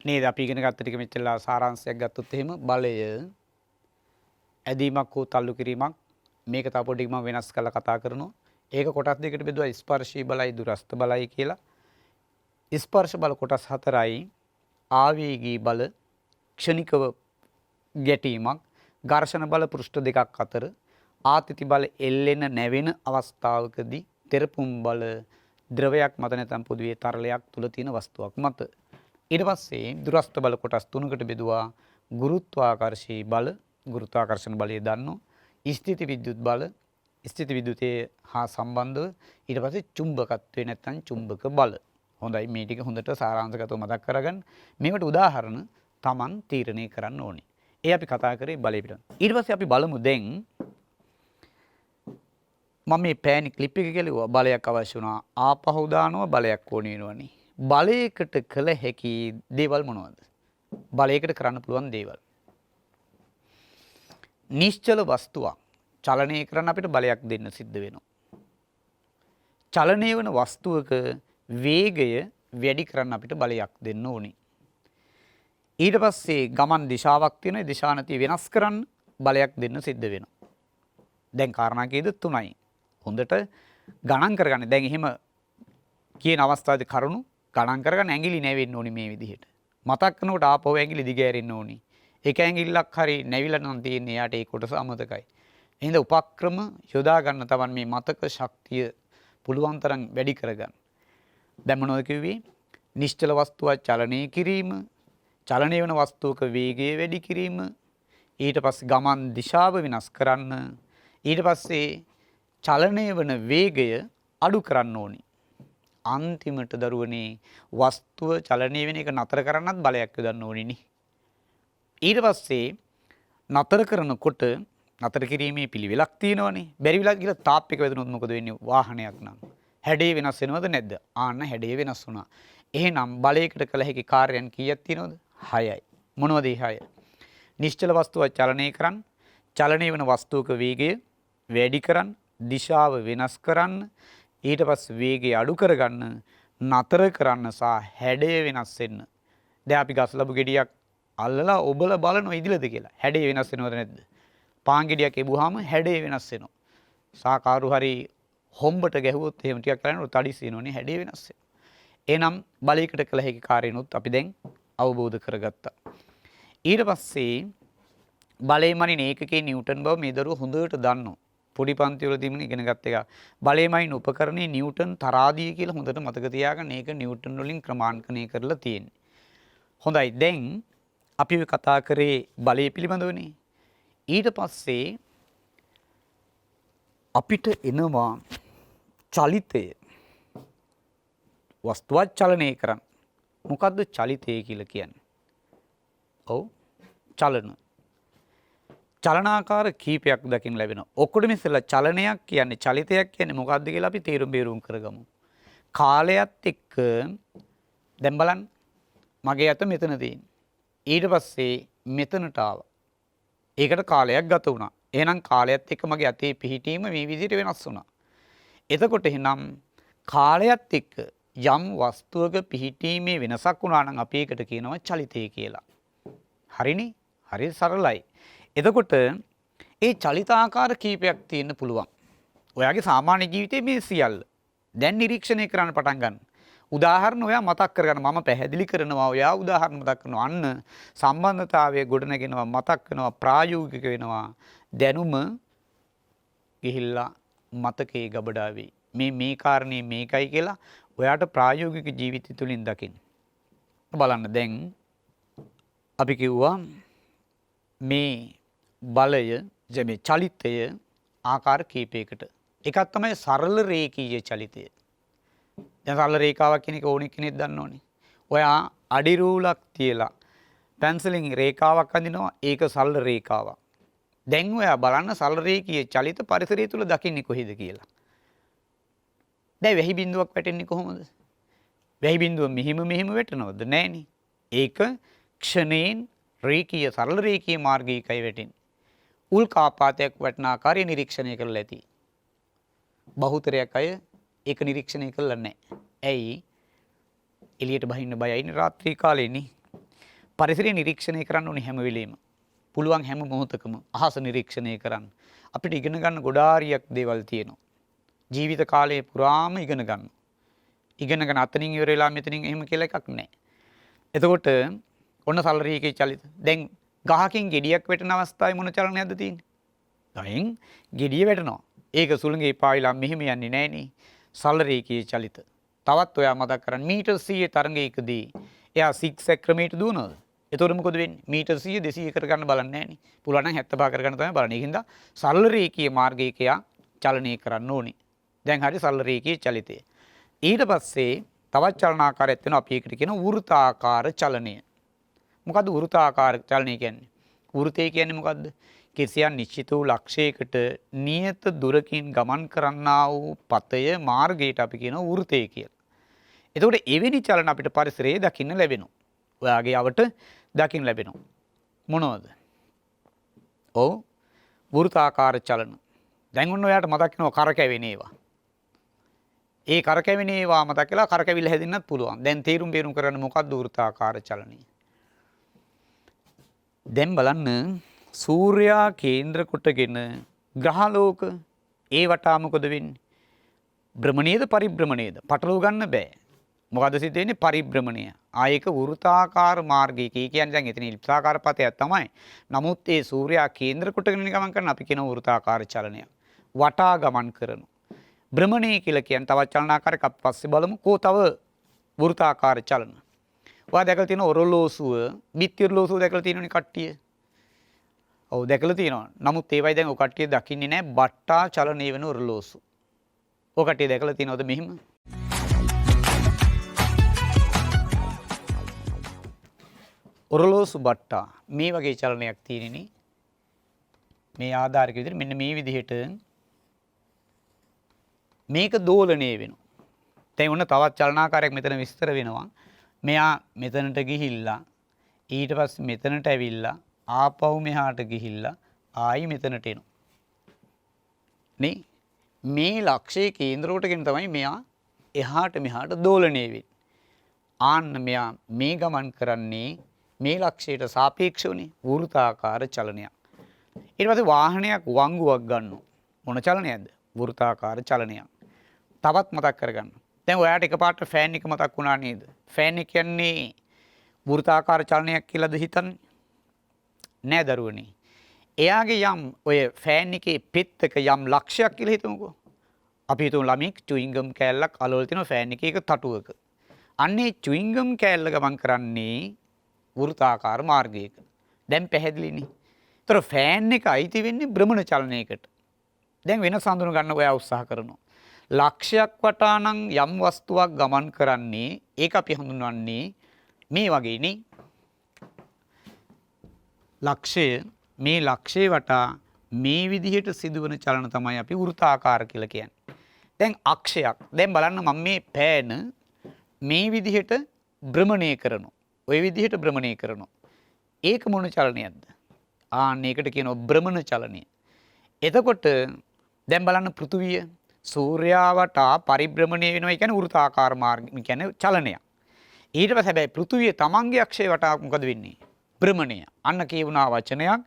නේද අපි ඉගෙන ගත්ත ටික මෙච්චරලා සාරාංශයක් ගත්තොත් එහෙම බලය ඇදීමක් හෝ තල්ලු කිරීමක් මේක තව පොඩ්ඩක් මම වෙනස් කරලා කතා කරනවා. ඒක කොටස් දෙකකට බෙදුවා ස්පර්ශී බලයි දුරස්ත බලයි කියලා. ස්පර්ශ බල කොටස් හතරයි. ආවේගී බල ක්ෂණිකව ගැටීමක්, ඝර්ෂණ බල පෘෂ්ඨ දෙකක් අතර, ආතති බල එල්ලෙන නැවෙන අවස්ථාවකදී, තෙරපුම් බල ද්‍රවයක් මත නැත්නම් පොදුවේ තරලයක් තුල තියෙන වස්තුවක් මත. ඊට පස්සේ දුරස්ත බල කොටස් තුනකට බෙදුවා. ගුරුත්වාකර්ෂී බල, ගුරුත්වාකර්ෂණ බලය දන්නවා. ස්ථිති විද්‍යුත් බල ස්ථිති විද්‍යුතයේ හා සම්බන්ධව ඊට පස්සේ චුම්බකත්වය නැත්නම් චුම්බක බල. හොඳයි මේ ටික හොඳට සාරාංශගතව මතක් කරගන්න. මේවට උදාහරණ Taman තීරණය කරන්න ඕනේ. ඒ අපි කතා කරේ බලය පිළිබඳ. ඊට පස්සේ අපි බලමු දැන් මම මේ පෑනි ක්ලිප් එක කියලා බලයක් අවශ්‍ය වුණා. ආපහු දානවා බලයක් ඕනේ වෙනවනේ. බලයකට කළ හැකි දේවල් මොනවද? බලයකට කරන්න පුළුවන් දේවල්. නිශ්චල වස්තුවක් චලනය කරන්න අපිට බලයක් දෙන්න සිද්ධ වෙනවා. චලනය වන වස්තුවක වේගය වැඩි කරන්න අපිට බලයක් දෙන්න ඕනේ. ඊට පස්සේ ගමන් දිශාවක් තියෙනවා. ඒ දිශානතිය වෙනස් කරන්න බලයක් දෙන්න සිද්ධ වෙනවා. දැන් කාරණා කීයද? 3යි. හොඳට ගණන් කරගන්න. දැන් එහෙම කියන අවස්ථාවේ කරුණු ගණන් කරගන්න ඇඟිලි නැවෙන්න ඕනි මේ විදිහට. මතක් කරනකොට ආපහු ඇඟිලි දිගෑරෙන්න ඕනි. එක ඇඟිල්ලක් හරි නැවිලා නම් තියෙන්නේ යාට ඒ කොටස අමතකයි. එහෙනම් උපක්‍රම යොදා ගන්න තමන් මේ මතක ශක්තිය පුළුවන් තරම් වැඩි කරගන්න. දැන් මොනවද කිව්වේ? නිශ්චල වස්තුවක් චලනය කිරීම, චලනය වෙන වස්තුවක වේගය වැඩි කිරීම, ඊට පස්සේ ගමන් දිශාව වෙනස් කරන්න, ඊට පස්සේ චලනය වන වේගය අඩු කරන්න ඕනි. අන්තිමට දරුවනේ වස්තුව චලනය වෙන එක නතර කරන්නත් බලයක් යොදන්න ඕනිනේ. ඊට පස්සේ නතර කරනකොට නතර කිරීමේ පිළිවෙලක් තියෙනවනේ. බැරි වෙලා ගිහලා තාප් එක වැදුනොත් මොකද වෙන්නේ? වාහනයක් නම් හැඩය වෙනස් වෙනවද නැද්ද? ආන්න හැඩය වෙනස් වුණා. එහෙනම් බලයකට කළ හැකි කාර්යයන් කීයක් තියෙනවද? 6යි. මොනවද මේ 6? නිශ්චල වස්තුවක් චලනය කරන්න, චලනය වෙන වස්තුවක වේගය වැඩි කරන්න, දිශාව වෙනස් කරන්න, ඊට පස්සේ වේගය අඩු කරගන්න, නතර කරන්න සහ හැඩය වෙනස් වෙන්න. දැන් අපි ගස් ලැබු ගෙඩියක් අල්ලලා ඔබලා බලනවා ඉදිලද කියලා. හැඩය වෙනස් වෙනවද නැද්ද? පාන් ගෙඩියක් එබුවාම හැඩය වෙනස් වෙනවා. සාකාරු හරි හොම්බට ගැහුවොත් එහෙම ටිකක් කරනකොට තඩිස් වෙනවනේ හැඩය වෙනස් වෙනවා. එහෙනම් බලයකට කළ හැකි කාර්යනොත් අපි දැන් අවබෝධ කරගත්තා. ඊට පස්සේ බලය මනින ඒකකයේ නිව්ටන් බව මේ දරුවෝ හොඳට දන්නවා. පොඩි පන්ති වලදීම ඉගෙන ගත්ත එක. බලය මනින උපකරණේ නිව්ටන් තරාදිය කියලා හොඳට මතක තියාගන්න. ඒක නිව්ටන් වලින් ක්‍රමාංකණය කරලා තියෙන්නේ. හොඳයි දැන් අපි කතා කරේ බලය පිළිබඳවනේ. ඊට පස්සේ අපිට එනවා චලිතය. වස්තුවක් චලනය කරන්න. මොකද්ද චලිතය කියලා කියන්නේ? ඔව් චලන. චලනාකාර කීපයක් දකින්න ලැබෙනවා. ඔක්කොටම ඉස්සෙල්ලා චලනයක් කියන්නේ චලිතයක් කියන්නේ මොකද්ද කියලා අපි තේරුම් බේරුම් කරගමු. කාලයත් එක්ක දැන් බලන්න මගේ අත මෙතන තියෙන්නේ. ඊට පස්සේ මෙතනට ආවා. ඒකට කාලයක් ගත වුණා. එහෙනම් කාලයත් එක්ක මගේ අතේ පිහිටීම මේ විදිහට වෙනස් වුණා. එතකොට එහෙනම් කාලයත් එක්ක යම් වස්තුවක පිහිටීමේ වෙනසක් වුණා නම් අපි ඒකට කියනවා චලිතය කියලා. හරිනේ? හරි සරලයි. එතකොට ඒ චලිතාකාර කීපයක් තියෙන්න පුළුවන්. ඔයාගේ සාමාන්‍ය ජීවිතයේ මේ සියල්ල දැන් නිරීක්ෂණය කරන්න පටන් ගන්න. උදාහරණ ඔයා මතක් කරගන්න. මම පැහැදිලි කරනවා ඔයා උදාහරණ මතක් කරනවා. අන්න සම්බන්ධතාවය ගොඩනගෙනවා, මතක් වෙනවා, ප්‍රායෝගික වෙනවා. දැනුම ගිහිල්ලා මතකයේ ගබඩාවේ මේ කාරණේ මේකයි කියලා ඔයාට ප්‍රායෝගික ජීවිතය තුළින් දකින්න. බලන්න දැන් අපි කිව්වා මේ බලය මේ චලිතය ආකාර කීපයකට. එකක් තමයි සරල රේඛීය චලිතය. දැන් සරල රේඛාවක් කියන එක ඕනෙ කෙනෙක් දන්න ඕනේ. ඔයා අඩි රූලක් තියලා පැන්සලෙන් රේඛාවක් අඳිනවා. ඒක සරල රේඛාවක්. දැන් ඔයා බලන්න සරල රේඛීය චලිත පරිසරය තුල දකින්නේ කොහේද කියලා. දැන් වැහි බිඳුවක් වැටෙන්නේ කොහොමද? වැහි බිඳුව මෙහිම වැටෙනවද? නෑනේ. ඒක ක්ෂණයෙන් රේඛීය සරල රේඛීය මාර්ගයකයි වැටෙන්නේ. උල්කාපාතයක් වටන ආකාරය නිරීක්ෂණය කරලා ඇති. බහුතරයක් අය ඒක නිරීක්ෂණය කළා නැහැ. ඇයි? එළියට බහින්න බයයිනේ රාත්‍රී කාලේනේ. පරිසරය නිරීක්ෂණය කරන්න ඕනේ හැම වෙලෙම. පුළුවන් හැම මොහොතකම අහස නිරීක්ෂණය කරන්න. අපිට ඉගෙන ගන්න ගොඩාරියක් දේවල් තියෙනවා. ජීවිත කාලය පුරාම ඉගෙන ගන්න. ඉගෙනගෙන අතනින් ඉවර වෙලා මෙතනින් එහෙම කියලා එකක් නැහැ. එතකොට ඔන්න සරල රේඛීය චලිත. දැන් ගහකින් ගෙඩියක් වැටෙන අවස්ථාවේ මොන චලනයක්ද තියෙන්නේ? ගහෙන් ගෙඩිය වැටෙනවා. ඒක සුළඟේ පාවිලා මෙහෙම යන්නේ නැහනේ. සරල රේඛීය චලිත. තවත් ඔයා මතක් කරගන්න මීටර් 100 තරංගයකදී එයා සිග්සැග් ක්‍රමයට දුවනවද? එතකොට මොකද වෙන්නේ? මීටර් 100 200 කරගන්න බලන්නේ නැහැ නේ. පුළුවන් නම් 75 කරගන්න තමයි බලන්නේ. ඒකින්ද සරල රේඛීය මාර්ගයක යා චලනය කරන්න ඕනේ. දැන් හරි සරල රේඛීය චලිතය. ඊට පස්සේ තවත් චලනාකාරයක් වෙනවා. අපි ඒකට කියන වෘත්තාකාර චලනය. මොකද්ද වෘත්තාකාර චලනය කියන්නේ? වෘතය කියන්නේ මොකද්ද? කිසියම් නිශ්චිත වූ ලක්ෂයකට නියත දුරකින් ගමන් කරන්නා වූ පතය මාර්ගයට අපි කියනවා වෘතය කියලා. එතකොට එවැනි චලන අපිට පරිසරයේ දකින්න ලැබෙනවා. ඔයාගේ අවට දකින්න ලැබෙනවා. මොනවද? ඔව් වෘත්තාකාර චලන. දැන් ඔන්න ඔයාට මතක් වෙනවා කරකැවෙන ඒවා. ඒ කරකැවෙන ඒවා මතක් වෙලා කරකැවිල්ල හැදෙන්නත් පුළුවන්. දැන් තීරුම් බේරුම් කරන්න මොකක්ද වෘත්තාකාර චලනය? දැන් බලන්න සූර්යා කේන්ද්‍ර කොටගෙන ග්‍රහලෝක ඒ වටා මොකද වෙන්නේ? භ්‍රමණයේද පරිභ්‍රමණයේද? පටලව ගන්න බෑ. මොකද සිද්ධ වෙන්නේ? පරිභ්‍රමණය. ආයක වෘත්තාකාර මාර්ගයක. ඒ කියන්නේ දැන් එතන ඉල්ප්සාකාර පතයක් තමයි. නමුත් ඒ සූර්යා කේන්ද්‍ර කොටගෙන ගමන් කරන අපි කියන වෘත්තාකාර චලනය. වටා ගමන් කරන. භ්‍රමණය කියලා කියන්නේ තවත් චලනාකාරයක් අපි පස්සේ බලමු. කෝ තව වෘත්තාකාර චලන. ඔයා දැකලා තියෙන ඔරලෝසුව, බිත්ති ඔරලෝසුව දැකලා තියෙනවනේ කට්ටිය. ඔව් දැකලා තියෙනවා. නමුත් ඒවයි දැන් ඔය කට්ටිය දකින්නේ නැහැ බට්ටා චලනය වෙන ඔරලෝසු. ඔය කට්ටිය දැකලා තියෙනවද මෙහිම? ඔරලෝසු බට්ටා මේ වගේ චලනයක් තියෙනනේ. මේ ආධාරක විදිහට මෙන්න මේ විදිහට මේක දෝලණය වෙනවා. දැන් ඔන්න තවත් චලනාකාරයක් මෙතන විස්තර වෙනවා. මෙයා මෙතනට ගිහිල්ලා ඊට පස්සේ මෙතනට ඇවිල්ලා ආපහු මෙහාට ගිහිල්ලා ආයි මෙතනට එනවා. නේ මේ ලක්ෂයේ කේන්ද්‍රවටගෙන තමයි මෙයා එහාට මෙහාට දෝලණය වෙන්නේ. ආන්න මෙයා මේ ගමන් කරන්නේ මේ ලක්ෂයට සාපේක්ෂවනේ වෘත්තාකාර චලනයක්. ඊට පස්සේ වාහනයක් වංගුවක් ගන්නවා. මොන චලනයක්ද? වෘත්තාකාර චලනයක්. තවත් මතක් කරගන්න. දැන් ඔයාට එකපාරට ෆෑන් එක මතක් වුණා නේද? ෆෑන් එක කියන්නේ වෘත්තාකාර චලනයක් කියලාද හිතන්නේ? නෑ දරුවනේ. එයාගේ යම් ඔය ෆෑන් එකේ පෙත්තක යම් ලක්ෂයක් කියලා හිතමුකෝ. අපි හිතමු ළමෙක් චුයින්ගම් කෑල්ලක් අලවල තියෙන ෆෑන් එකේ එක තටුවක. අන්නේ චුයින්ගම් කෑල්ල ගමන් කරන්නේ වෘත්තාකාර මාර්ගයක. දැන් පැහැදිලිනේ. ඒතර ෆෑන් එක අයිති වෙන්නේ භ්‍රමණ චලනයකට. දැන් වෙනස හඳුන ගන්න ඔයා උත්සාහ කරනවා. ලක්ෂයක් වටා නම් යම් වස්තුවක් ගමන් කරන්නේ ඒක අපි හඳුන්වන්නේ මේ වගේනේ. ලක්ෂය මේ ලක්ෂයේ වටා මේ විදිහට සිදුවන චලන තමයි අපි වෘත්තාකාර කියලා කියන්නේ. දැන් අක්ෂයක්. දැන් බලන්න මම මේ පෑන මේ විදිහට භ්‍රමණය කරනවා. ওই විදිහට භ්‍රමණය කරනවා. ඒක මොන චලනයක්ද? ආන්න ඒකට කියනවා භ්‍රමණ චලනය. එතකොට දැන් බලන්න පෘථුවිය සූර්යාව වටා පරිභ්‍රමණය වෙනවා. ඒ කියන්නේ වෘත්තාකාර මාර්ගය. ඒ කියන්නේ චලනයක්. ඊට පස්සේ හැබැයි පෘථුවිය තමන්ගේ අක්ෂය වටා මොකද වෙන්නේ? භ්‍රමණය. අන්න කියුණා වචනයක්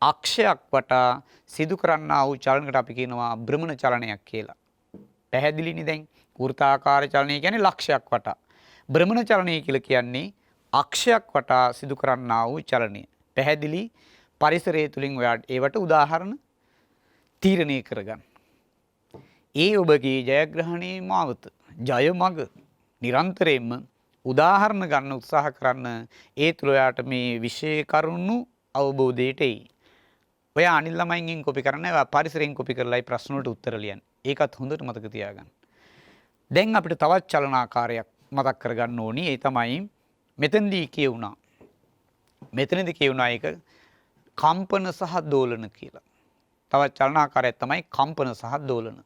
අක්ෂයක් වටා සිදු කරන්නා වූ චලනකට අපි කියනවා භ්‍රමණ චලනයක් කියලා. පැහැදිලිනේ දැන්? වෘත්තාකාර චලනය කියන්නේ ලක්ෂයක් වටා. භ්‍රමණ චලනය කියලා කියන්නේ අක්ෂයක් වටා සිදු කරන්නා වූ චලනය. පැහැදිලි? පරිසරය තුලින් ඔයාට ඒවට උදාහරණ තීරණය කරගන්න. ඒ ඔබගේ ජයග්‍රහණයේ මාවත ජය මඟ නිරන්තරයෙන්ම උදාහරණ ගන්න උත්සාහ කරන්න. ඒ තුල ඔයාට මේ විෂය කරුණු අවබෝධයට එයි. ඔයා අනිල් ළමයින්ගෙන් කොපි කරන්නේ පරිසරයෙන් කොපි කරලායි ප්‍රශ්න වලට උත්තර ලියන්නේ. ඒකත් හොඳට මතක තියාගන්න. දැන් අපිට තවත් චලනාකාරයක් මතක් කරගන්න ඕනි. ඒ තමයි මෙතනදී කියුණා. මෙතනදී කියුණා ඒක කම්පන සහ දෝලන කියලා. තවත් චලනාකාරයක් තමයි කම්පන සහ දෝලන.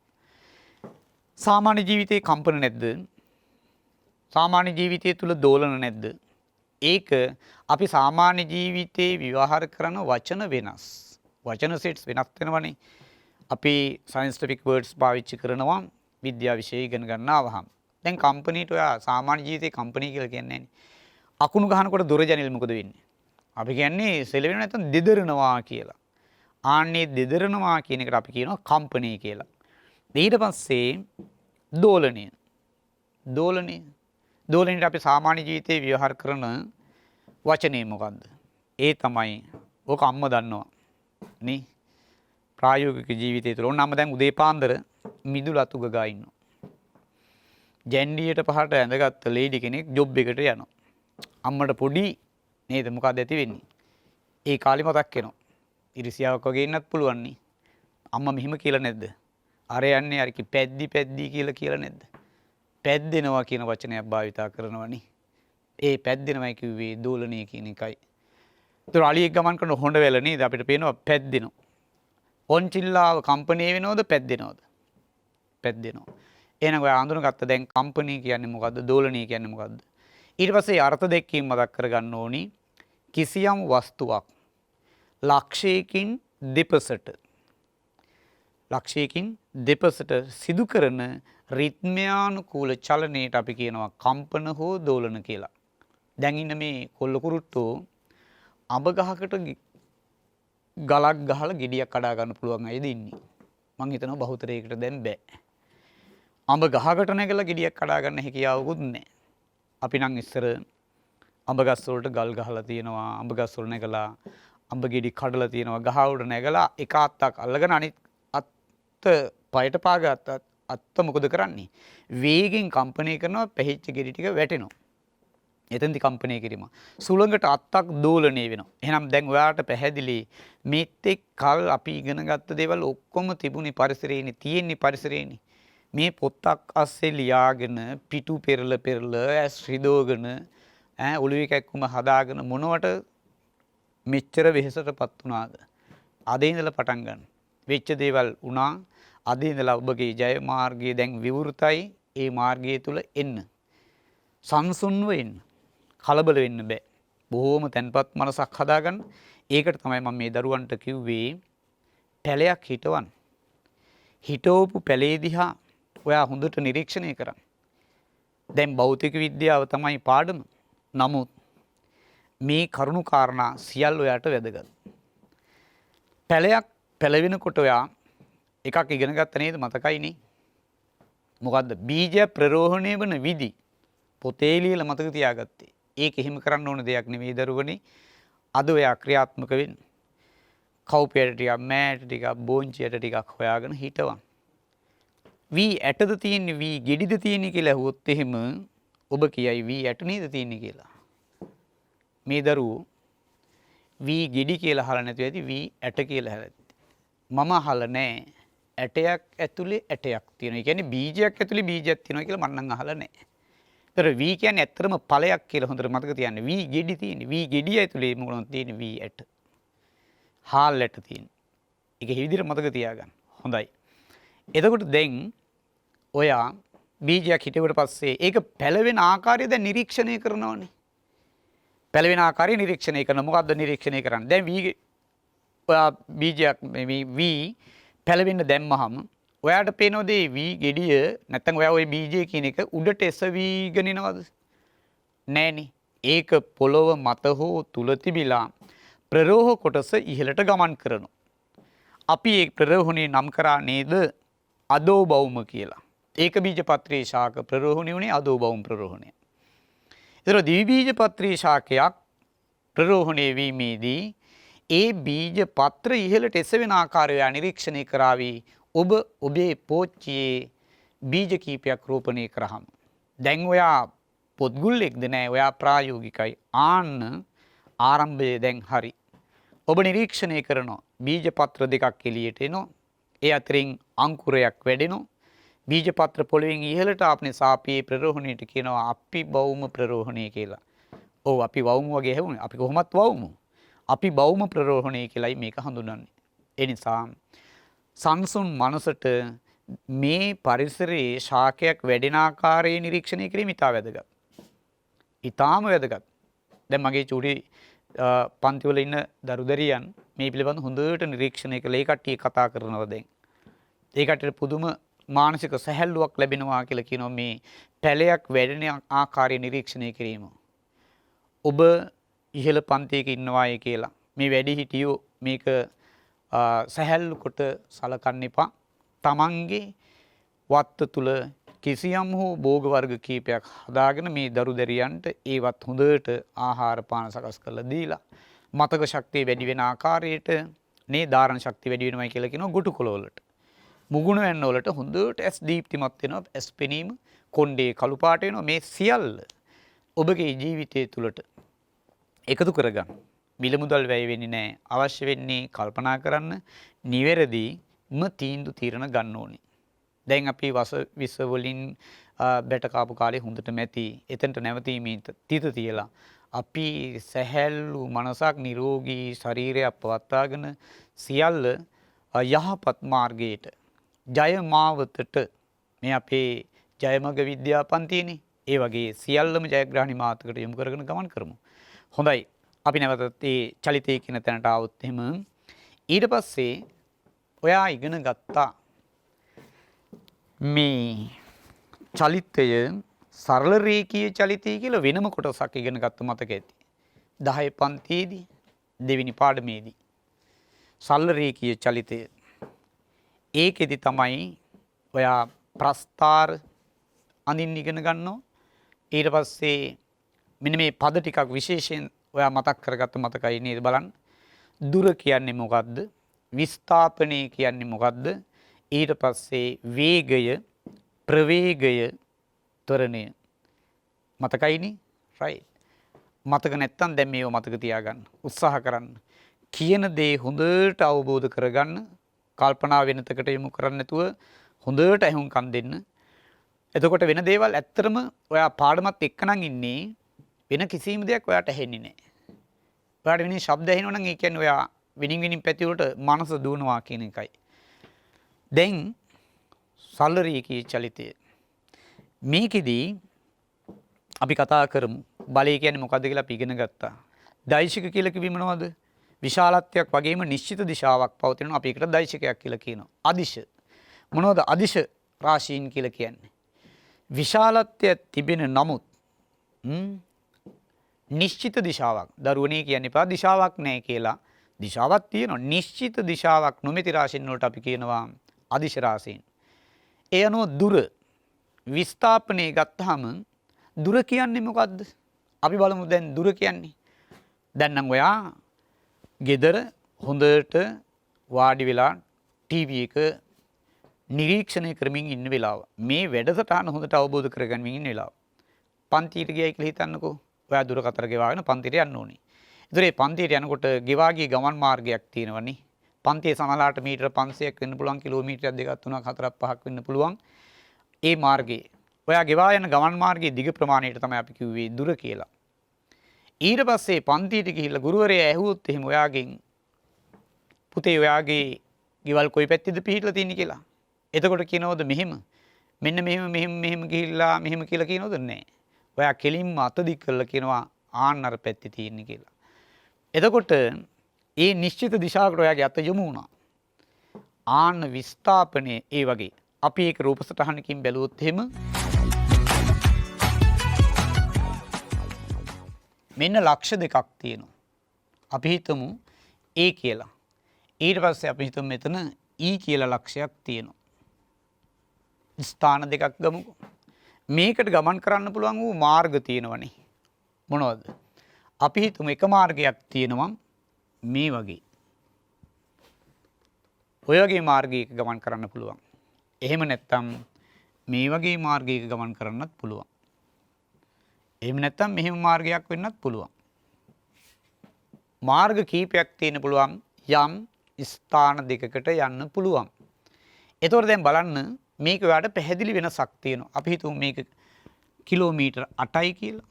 සාමාන්‍ය ජීවිතේ කම්පන නැද්ද? සාමාන්‍ය ජීවිතය තුල දෝලන නැද්ද? ඒක අපි සාමාන්‍ය ජීවිතේ විවහාර කරන වචන වෙනස්. වචන සෙට්ස් වෙනස් වෙනවනේ. අපි සයන්ටිෆික් වර්ඩ්ස් පාවිච්චි කරනවා විද්‍යා විෂය ඉගෙන ගන්නවහම. දැන් කම්පනීට ඔයා සාමාන්‍ය ජීවිතේ කම්පනී කියලා කියන්නේ නැහැ. අකුණු ගහනකොට දොර ජනෙල් මොකද වෙන්නේ? අපි කියන්නේ සෙලවෙන නැත්නම් දෙදරනවා කියලා. ආන්නේ දෙදරනවා කියන එකට අපි කියනවා කම්පනී කියලා. ඊට පස්සේ දෝලනය. දෝලනයට අපි සාමාන්‍ය ජීවිතේ ව්‍යවහාර කරන වචනේ මොකද්ද? ඒ තමයි ඕක අම්ම දන්නවා. නේ? ප්‍රායෝගික ජීවිතය තුළ ඕන අම්ම දැන් උදේ පාන්දර මිදුල අතු ගගා ඉන්නවා. ජැන්ඩියට පහට ඇඳගත්ත ලේඩි කෙනෙක් ජොබ් එකට යනවා. අම්මට පොඩි නේද? මොකක්ද ඇති වෙන්නේ? ඒ කාලේ මතක් වෙනවා. ඉරිසියාවක් වගේ ඉන්නත් පුළුවන් නේ. අම්මා මෙහිම කියලා නැද්ද? අර යන්නේ අර පැද්දි පැද්දි කියලා නැද්ද? පැද්දෙනවා කියන වචනයක් භාවිතා කරනවනේ. ඒ පැද්දෙනවයි කිව්වේ දෝලණය කියන එකයි. ඒතර අලියෙක් ගමන් කරන හොඬ වැල නේද? අපිට පේනවා පැද්දෙනවා. ඔන්චිල්ලාව කම්පණය වෙනවද පැද්දෙනවද? පැද්දෙනවා. එහෙනම් ඔය අඳුනගත්ත දැන් කම්පණය කියන්නේ මොකද්ද? දෝලණය කියන්නේ මොකද්ද? ඊට පස්සේ අර්ථ දෙකකින් මතක් කරගන්න ඕනි. කිසියම් වස්තුවක් ලක්ෂයකින් දෙපසට සිදු කරන රිද්මයානුකූල චලනයට අපි කියනවා කම්පන හෝ දෝලන කියලා. දැන් ඉන්න මේ කොල්ල කුරුට්ටෝ අඹ ගහකට ගලක් ගහලා ගෙඩියක් කඩා ගන්න පුළුවන් අයද ඉන්නේ. මං හිතනවා බහුතරයකට දැන් බෑ. අඹ ගහකට නැගලා ගෙඩියක් කඩා ගන්න හැකියාවකුත් නැහැ. අපි නම් ඉස්සර අඹ ගස් වලට ගල් ගහලා තියෙනවා. අඹ ගස් වල නැගලා අඹ ගෙඩි කඩලා තියෙනවා. ගහ උඩ නැගලා එක අත්තක් අල්ලගෙන අනිත් අත්ත පයට පාගත්ත අත්ත මොකද කරන්නේ? වේගෙන් කම්පණය කරනවා පැහිච්ච ගෙඩි ටික වැටෙනවා. එතෙන්දි කම්පණය කිරීම. සුළඟට අත්තක් දෝලණය වෙනවා. එහෙනම් දැන් ඔයාට පැහැදිලි මේත් එක්කල් අපි ඉගෙන ගත්ත දේවල් ඔක්කොම තිබුණේ පරිසරයේනේ, තියෙන්නේ පරිසරයේනේ. මේ පොත්තක් අස්සේ ලියාගෙන පිටු පෙරල ඇස් රිදෝගෙන ඔළුවේ කැක්කුම හදාගෙන මොනවට මෙච්චර වෙහෙසටපත් වුණාද? අද ඉඳලා පටන් ගන්න. වෙච්ච දේවල් වුණා. අද ඉඳලා ඔබගේ ජය මාර්ගය දැන් විවෘතයි. ඒ මාර්ගය තුල එන්න. සංසුන්ව එන්න. කලබල වෙන්න බෑ. බොහොම තැන්පත් මනසක් හදාගන්න. ඒකට තමයි මම මේ දරුවන්ට කිව්වේ පැලයක් හිටවන්න. හිටවපු පැලේ දිහා ඔයා හොඳට නිරීක්ෂණය කරන්න. දැන් භෞතික විද්‍යාව තමයි පාඩම. නමුත් මේ කරුණු කාරණා සියල්ල ඔයාට වැදගත්. පැලයක් පැලවෙනකොට ඔයා එකක් ඉගෙන ගත්ත නේද? මතකයිනේ. මොකද්ද? බීජ ප්‍රරෝහණය වන විදි පොතේ ලියලා මතක තියාගත්තේ. ඒක එහෙම කරන්න ඕන දෙයක් නෙවෙයි දරුවනේ. අද ඔයා ක්‍රියාත්මක වෙන්න. කවුපියට ටිකක් මෑට ටිකක් බෝංචියට ටිකක් හොයාගෙන හිටවන්. වී ඇටද තියෙන්නේ වී ගෙඩිද තියෙන්නේ කියලා ඇහුවොත් එහෙම ඔබ කියයි වී ඇට නේද තියෙන්නේ කියලා. මේ දරුවෝ වී ගෙඩි කියලා අහලා නැතුව ඇති වී ඇට කියලා අහලා ඇති. මම අහලා නැහැ ඇටයක් ඇතුලේ ඇටයක් තියෙනවා. ඒ කියන්නේ බීජයක් ඇතුලේ බීජයක් තියෙනවා කියලා මම නම් අහලා නැහැ. ඒතර වී කියන්නේ ඇත්තටම ඵලයක් කියලා හොඳට මතක තියාගන්න. වී ගෙඩි තියෙන්නේ. වී ගෙඩිය ඇතුලේ මොකක්ද තියෙන්නේ? වී ඇට. හාල් ඇට තියෙන්නේ. ඒක හිවිදිර මතක තියාගන්න. හොඳයි. එතකොට දැන් ඔයා බීජයක් හිටුවට පස්සේ ඒක පැලවෙන ආකාරය දැන් නිරීක්ෂණය කරනවානේ. පැලවෙන ආකාරය නිරීක්ෂණය කරන මොකද්ද නිරීක්ෂණය කරන්නේ? දැන් ඔයා බීජයක් මේ වී පැලවෙන්න දැම්මහම ඔයාට පේනවද මේ වී ගෙඩිය නැත්නම් ඔයා ওই බීජය කියන එක උඩට එසවීගෙන එනවද? නෑනේ. ඒක පොළොව මත හෝ තුල තිබිලා ප්‍රරෝහ කොටස ඉහළට ගමන් කරනවා. අපි ඒ ප්‍රරෝහණේ නම් කරා නේද අදෝබෞම කියලා. ඒක බීජපත්‍රී ශාක ප්‍රරෝහණය උනේ අදෝබෞම ප්‍රරෝහණය. ඒතර ද්විබීජපත්‍රී ශාකයක් ප්‍රරෝහණය වීමේදී ඒ බීජ පත්‍ර ඉහළට එසවෙන ආකාරය නිරීක්ෂණය කරાવી ඔබ ඔබේ පෝච්චියේ බීජ කීපයක් රෝපණය කරාම දැන් ඔයා පොත්ගුල්ලෙක්ද නැහැ ඔයා ප්‍රායෝගිකයි ආන්න ආරම්භය දැන් හරි ඔබ නිරීක්ෂණය කරනවා බීජ පත්‍ර දෙකක් එළියට එනවා ඒ අතරින් අංකුරයක් වැඩෙනවා බීජ පත්‍ර පොළවෙන් ඉහළට ආපනේ සාපේ ප්‍රරෝහණයට කියනවා අපි බෞම ප්‍රරෝහණය කියලා. ඔව් අපි වවුම වගේ හැවුනේ. අපි කොහොමත් වවුමු. අපි බෞම ප්‍රරෝහණය කියලායි මේක හඳුන්වන්නේ. ඒ නිසා සංසුන් මනසට මේ පරිසරයේ ශාකයක් වැඩෙන ආකාරයේ නිරීක්ෂණය කිරීම ඉතා වැදගත්. ඊටාම වැදගත්. දැන් මගේ චූටි පන්තිවල ඉන්න දරුදරියන් මේ පිළිබඳ හොඳට නිරීක්ෂණය කළා. ඒ කට්ටිය කතා කරනවා දැන්. ඒ කට්ටියට පුදුම මානසික සැහැල්ලුවක් ලැබෙනවා කියලා කියනවා මේ පැලයක් වැඩෙන ආකාරය නිරීක්ෂණය කිරීම. ඔබ ඉහළ පන්තියක ඉන්නවාය කියලා මේ වැඩි හිටියෝ මේක සැහැල්ලු කොට සලකන්න එපා. තමන්ගේ වත්ත තුල කිසියම් හෝ භෝග වර්ග කීපයක් හදාගෙන මේ දරුදැරියන්ට ඒවත් හොඳට ආහාර පාන සකස් කරලා දීලා මතක ශක්තිය වැඩි වෙන ආකාරයට නේ ධාරණ ශක්තිය වැඩි වෙනවයි කියලා කියනවා ගොටුකොළ වලට. මුගුණ වැන්න වලට හොඳට ඇස් දීප්තිමත් වෙනවා. ඇස් පෙනීම කොණ්ඩේ කළු පාට වෙනවා. මේ සියල්ල ඔබගේ ජීවිතය තුළට එකතු කරගන්න. මිල මුදල් වැය වෙන්නේ නැහැ. අවශ්‍ය වෙන්නේ කල්පනා කරන්න, නිවැරදිම තීන්දුව తీරන ගන්න ඕනේ. දැන් අපි විස වලින් බැට කාපු කාලේ හොඳටම ඇති. එතනට නැවතීමේ තිත තියලා අපි සැහැල්ලු මනසක් නිරෝගී ශරීරයක් පවත්වාගෙන සියල්ල යහපත් මාර්ගයට ජය මාවතට මේ අපේ ජයමග විද්‍යා පන්තියනේ. ඒ වගේ සියල්ලම ජයග්‍රහණී මාතකට යොමු කරගෙන ගමන් කරමු. හොඳයි. අපි නැවතත් ඒ චලිතය කියන තැනට ආවොත් එහෙම ඊට පස්සේ ඔයා ඉගෙන ගත්තා මේ චලිතය සරල රේඛීය චලිතය කියලා වෙනම කොටසක් ඉගෙන ගත්ත මතක ඇති. 10 පන්තියේදී දෙවෙනි පාඩමේදී සරල රේඛීය චලිතය. ඒකෙදි තමයි ඔයා ප්‍රස්ථාර අඳින්න ඉගෙන ගන්නවා. ඊට පස්සේ මෙන්න මේ පද ටිකක් විශේෂයෙන් ඔයා මතක් කරගත්ත මතකයි නේද බලන්න. දුර කියන්නේ මොකද්ද? විස්ථාපනය කියන්නේ මොකද්ද? ඊට පස්සේ වේගය, ප්‍රවේගය, ත්වරණය මතකයිනේ? right. මතක නැත්තම් දැන් මේව මතක තියාගන්න. උත්සාහ කරන්න. කියන දේ හොඳට අවබෝධ කරගන්න. කල්පනා වෙනතකට යොමු කරන්නේ නැතුව හොඳට අහුම්කම් දෙන්න. එතකොට වෙන දේවල් ඇත්තටම ඔයා පාඩමත් එක්කනම් ඉන්නේ වෙන කිසිම දෙයක් ඔයාට ඇහෙන්නේ නැහැ. ඔයාට වෙන ශබ්ද ඇහෙනවා නම් ඒ කියන්නේ ඔයා විනින් පැති වලට මනස දුවනවා කියන එකයි. දැන් සරල රේඛීය චලිතය. මේකෙදී අපි කතා කරමු බලය කියන්නේ මොකද්ද කියලා අපි ඉගෙන ගත්තා. දෛශික කියලා කිව්වෙ මොනවද? විශාලත්වයක් වගේම නිශ්චිත දිශාවක් පවතිනවා. අපි ඒකට දෛශිකයක් කියලා කියනවා. අදිශ. මොනවද අදිශ රාශීන් කියලා කියන්නේ? විශාලත්වය තිබෙන නමුත් නිශ්චිත දිශාවක්. දරුවනේ කියන්න එපා දිශාවක් නැහැ කියලා. දිශාවක් තියෙනවා. නිශ්චිත දිශාවක් නොමැති රාශීන් වලට අපි කියනවා අදිශ රාශීන්. ඒ අනුව දුර විස්ථාපනය ගත්තාම දුර කියන්නේ මොකද්ද? අපි බලමු දැන් දුර කියන්නේ. දැන් නම් ඔයා ගෙදර හොඳට වාඩි වෙලා ටීවී එක නිරීක්ෂණය කරමින් ඉන්න වෙලාව. මේ වැඩසටහන හොඳට අවබෝධ කරගනිමින් ඉන්න වෙලාව. පන්තියට ගියයි කියලා හිතන්නකෝ. ඔයා දුර කතර ගෙවාගෙන පන්තියට යන්න ඕනේ. ඒතර මේ පන්තියට යනකොට ගෙවා ගිය ගමන් මාර්ගයක් තියෙනවනේ. පන්තියේ සමහරලාට මීටර 500ක් වෙන්න පුළුවන්, කිලෝමීටරයක් දෙකක් තුනක් හතරක් පහක් වෙන්න පුළුවන්. ඒ මාර්ගයේ ඔයා ගෙවා යන ගමන් මාර්ගයේ දිග ප්‍රමාණයට තමයි අපි කිව්වේ දුර කියලා. ඊට පස්සේ පන්තියට ගිහිල්ලා ගුරුවරයා ඇහුවොත් එහෙම ඔයාගෙන් පුතේ ඔයාගේ ගෙවල් කොයි පැත්තේද පිහිටලා තියෙන්නේ කියලා. එතකොට කියනවද මෙහෙම? මෙන්න මෙහෙම ගිහිල්ලා මෙහෙම කියලා කියනවද? නැහැ. ඔයා කෙලින්ම අත දික් කරලා කියනවා ආන්න අර පැත්තේ තියෙන්නේ කියලා. එතකොට ඒ නිශ්චිත දිශාවකට ඔයාගේ අත යොමු වුණා. ආන්න විස්ථාපනයේ ඒ වගේ. අපි ඒක රූප සටහනකින් බැලුවොත් එහෙම මෙන්න ලක්ෂ දෙකක් තියෙනවා. අපි හිතමු A කියලා. ඊට පස්සේ අපි හිතමු මෙතන E කියලා ලක්ෂයක් තියෙනවා. ස්ථාන දෙකක් ගමුකෝ. මේකට ගමන් කරන්න පුළුවන් වූ මාර්ග තියෙනවනේ. මොනවද? අපි හිතමු එක මාර්ගයක් තියෙනවා මේ වගේ. ඔය වගේ මාර්ගයක ගමන් කරන්න පුළුවන්. එහෙම නැත්නම් මේ වගේ මාර්ගයක ගමන් කරන්නත් පුළුවන්. එහෙම නැත්නම් මෙහෙම මාර්ගයක් වෙන්නත් පුළුවන්. මාර්ග කීපයක් තියෙන පුළුවන් යම් ස්ථාන දෙකකට යන්න පුළුවන්. එතකොට දැන් බලන්න මේක ඔයාලට පැහැදිලි වෙනසක් තියෙනවා. අපි හිතමු මේක කිලෝමීටර් 8යි කියලා.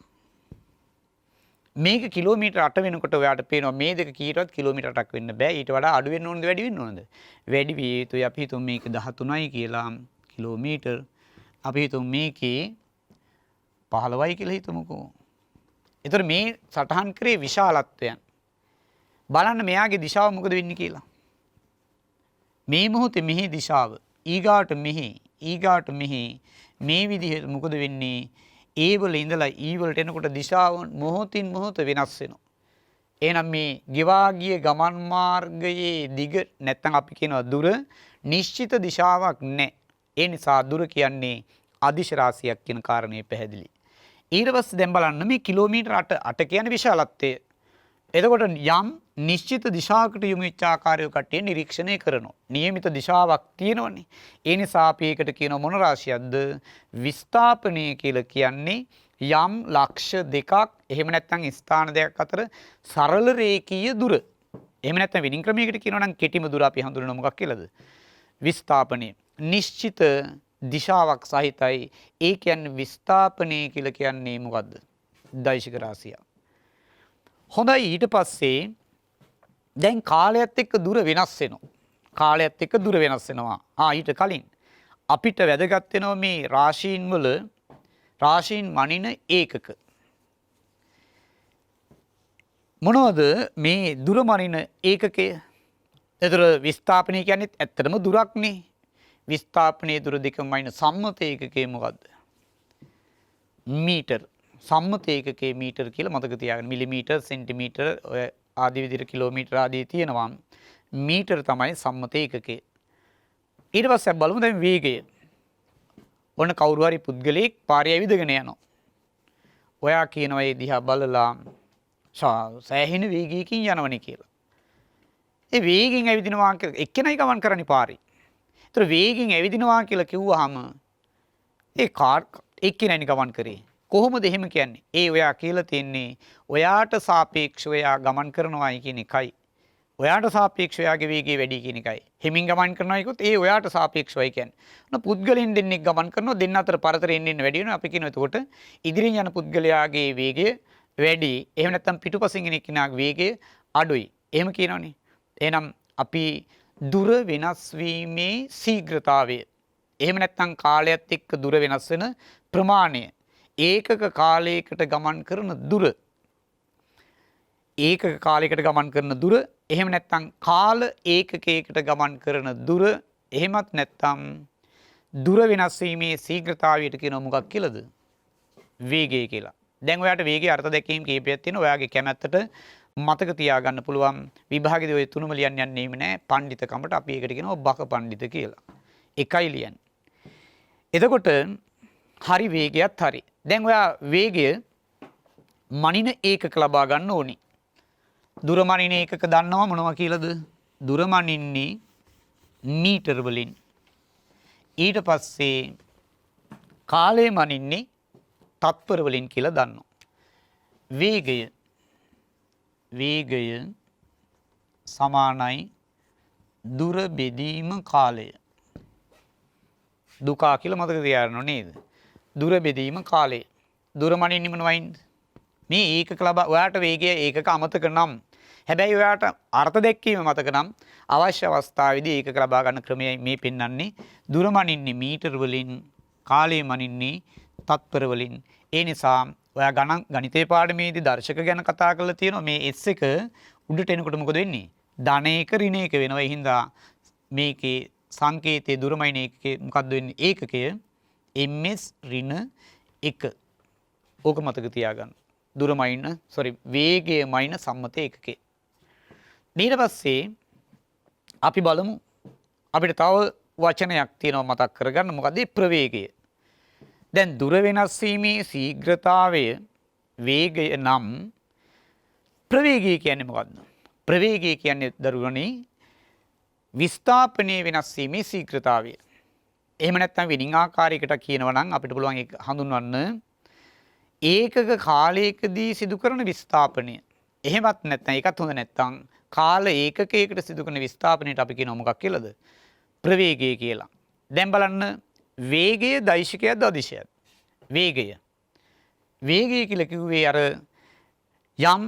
මේක කිලෝමීටර් 8 වෙනකොට ඔයාලට පේනවා මේ දෙක කීයටවත් කිලෝමීටර් 8ක් වෙන්න බෑ. ඊට වඩා අඩු වෙන්න ඕනද වැඩි වෙන්න ඕනද? වැඩි විය යුතුයි. අපි හිතමු මේක 13යි කියලා කිලෝමීටර්. අපි හිතමු මේකේ 15යි කියලා හිතමුකෝ. ඒතර මේ සටහන් කරේ විශාලත්වයන්. බලන්න මෙයාගේ දිශාව මොකද වෙන්නේ කියලා. මේ මොහොතේ මෙහි දිශාව ඊගාට මෙහි මේ විදිහට මොකද වෙන්නේ? A වල ඉඳලා E වලට එනකොට දිශාව මොහොතින් මොහොත වෙනස් වෙනවා. එහෙනම් මේ ගෙවා ගිය ගමන් මාර්ගයේ දිග නැත්නම් අපි කියනවා දුර නිශ්චිත දිශාවක් නැහැ. ඒ නිසා දුර කියන්නේ අදිශ රාශියක් කියන කාරණේ පැහැදිලි. ඊට පස්සේ දැන් බලන්න මේ කිලෝමීටර් 8 කියන්නේ විශාලත්වය. එතකොට යම් නිශ්චිත දිශාවකට යොමු වෙච්ච ආකාරය කට්ටිය නිරීක්ෂණය කරනවා. නියමිත දිශාවක් තියෙනවනේ. ඒ නිසා අපි ඒකට කියන මොන රාශියක්ද? විස්ථාපනය කියලා කියන්නේ යම් ලක්ෂ දෙකක් එහෙම නැත්නම් ස්ථාන දෙකක් අතර සරල රේඛීය දුර. එහෙම නැත්නම් වෙනින් ක්‍රමයකට කියනවා නම් කෙටිම දුර අපි හඳුනන මොකක් කියලාද? විස්ථාපනය. නිශ්චිත දිශාවක් සහිතයි. ඒ කියන්නේ විස්ථාපනය කියලා කියන්නේ මොකද්ද? දෛශික රාශිය. හොඳයි ඊට පස්සේ දැන් කාලයත් එක්ක දුර වෙනස් වෙනවා. කාලයත් එක්ක දුර වෙනස් වෙනවා. ඊට කලින් අපිට වැදගත් වෙනවා මේ රාශීන් වල රාශීන් මනින ඒකක. මොනවද මේ දුර මනින ඒකකය? ඒතර විස්ථාපනය කියන්නේ ඇත්තටම දුරක්නේ. විස්ථාපනයේ දුර දෙකමයින සම්මත ඒකකය මොකද්ද? මීටර්. සම්මත ඒකකයේ මීටර් කියලා මතක තියාගන්න. මිලිමීටර්, සෙන්ටිමීටර් ඔය ආදී විදිහට කිලෝමීටර් ආදී තියෙනවා. මීටර් තමයි සම්මත ඒකකය. ඊට පස්සේ බලමු දැන් වේගය. ඔන්න කවුරු හරි පුද්ගලයෙක් පාරේ ඇවිදගෙන යනවා. ඔයා කියනවා ඒ දිහා බලලා සෑහෙන වේගයකින් යනවනේ කියලා. ඒ වේගෙන් ඇවිදිනවා කියලා එක්කෙනයි ගමන් කරන්නේ පාරේ. ඒතර වේගෙන් ඇවිදිනවා කියලා කිව්වහම ඒ කාර් එක්කෙනයි ගමන් කරේ. කොහොමද එහෙම කියන්නේ? ඒ ඔයා කියලා තියන්නේ ඔයාට සාපේක්ෂව එයා ගමන් කරනවායි කියන එකයි. ඔයාට සාපේක්ෂව එයාගේ වේගය වැඩි කියන එකයි. හිමින් ගමන් කරනවා කියොත් ඒ ඔයාට සාපේක්ෂවයි කියන්නේ. ඔන්න පුද්ගලයන් දෙන්නෙක් ගමන් කරනවා දෙන්න අතර පරතරය එන්න වැඩි වෙනවා. අපි කියනවා එතකොට ඉදිරියෙන් යන පුද්ගලයාගේ වේගය වැඩි. එහෙම නැත්නම් පිටුපසින් එන කෙනාගේ වේගය අඩුයි. එහෙම කියනවනේ. එහෙනම් අපි දුර වෙනස් වීමේ ශීඝ්‍රතාවය එහෙම නැත්නම් කාලයත් එක්ක දුර වෙනස් වෙන ප්‍රමාණය ඒකක කාලයකට ගමන් කරන දුර ඒකක කාලයකට ගමන් කරන දුර එහෙම නැත්නම් කාල ඒකකයකට ගමන් කරන දුර එහෙමත් නැත්නම් දුර වෙනස් වීමේ ශීඝ්‍රතාවයට කියනවා මොකක් කියලාද? වේගය කියලා. දැන් ඔයාලට වේගයේ අර්ථ දැකීම් කීපයක් තියෙනවා. ඔයාගේ කැමැත්තට මතක තියාගන්න පුළුවන්. විභාගයේදී ඔය තුනම ලියන්න යන්නේම නැහැ. පඬිතකමට අපි ඒකට කියනවා බක පඬිත කියලා. එකයි ලියන්නේ. එතකොට හරි වේගයත් හරි. දැන් ඔයා වේගය මනින ඒකක ලබා ගන්න ඕනි. දුර මනින ඒකක දන්නවා මොනවා කියලාද? දුර මනින්නේ මීටර වලින්. ඊට පස්සේ කාලය මනින්නේ තත්පර වලින් කියලා දන්නවා. වේගය සමානයි දුර බෙදීම කාලය. දුකා කියලා මතක තියාගන්න නේද? දුර බෙදීම කාලය. දුර මනින්නේ මොනවයින්ද? මේ ඒකක ලබා ඔයාට වේගය ඒකක අමතක නම් හැබැයි ඔයාට අර්ථ දැක්වීම මතක නම් අවශ්‍ය අවස්ථාවේදී ඒකක ලබා ගන්න ක්‍රමයයි මේ පෙන්වන්නේ. දුර මනින්නේ මීටර වලින්, කාලය මනින්නේ තත්පර වලින්. ඒ නිසා ඔයා ගණිතේ පාඩමේදී දර්ශක ගැන කතා කරලා තියෙනවා. මේ S එක උඩට එනකොට මොකද වෙන්නේ? ධන එක ඍණ එක වෙනවා. ඒ හින්දා මේකේ සංකේතයේ දුරමයින ඒකකේ මොකද්ද වෙන්නේ? ඒකකය ms ඍණ 1. ඕක මතක තියාගන්න. වේගය මයින සම්මත ඒකකේ. ඊට පස්සේ අපි බලමු අපිට තව වචනයක් තියෙනවා මතක් කරගන්න. මොකද ප්‍රවේගය. දැන් දුර වෙනස් වීමේ ශීඝ්‍රතාවය වේගය නම් ප්‍රවේගය කියන්නේ මොකද්ද? ප්‍රවේගය කියන්නේ දරුවනේ විස්ථාපනයේ වෙනස් වීමේ ශීඝ්‍රතාවය. එහෙම නැත්නම් වෙනින් ආකාරයකට කියනවා නම් අපිට පුළුවන් ඒක හඳුන්වන්න ඒකක කාලයකදී සිදු කරන විස්ථාපනය. එහෙමත් නැත්නම් ඒකත් හොඳ නැත්නම් කාල ඒකකයකට සිදු කරන විස්ථාපනයට අපි කියනවා මොකක් කියලාද? ප්‍රවේගය කියලා. දැන් බලන්න වේගය දෛශිකයක්ද අදිශයක්ද? වේගය කියලා කිව්වේ අර යම්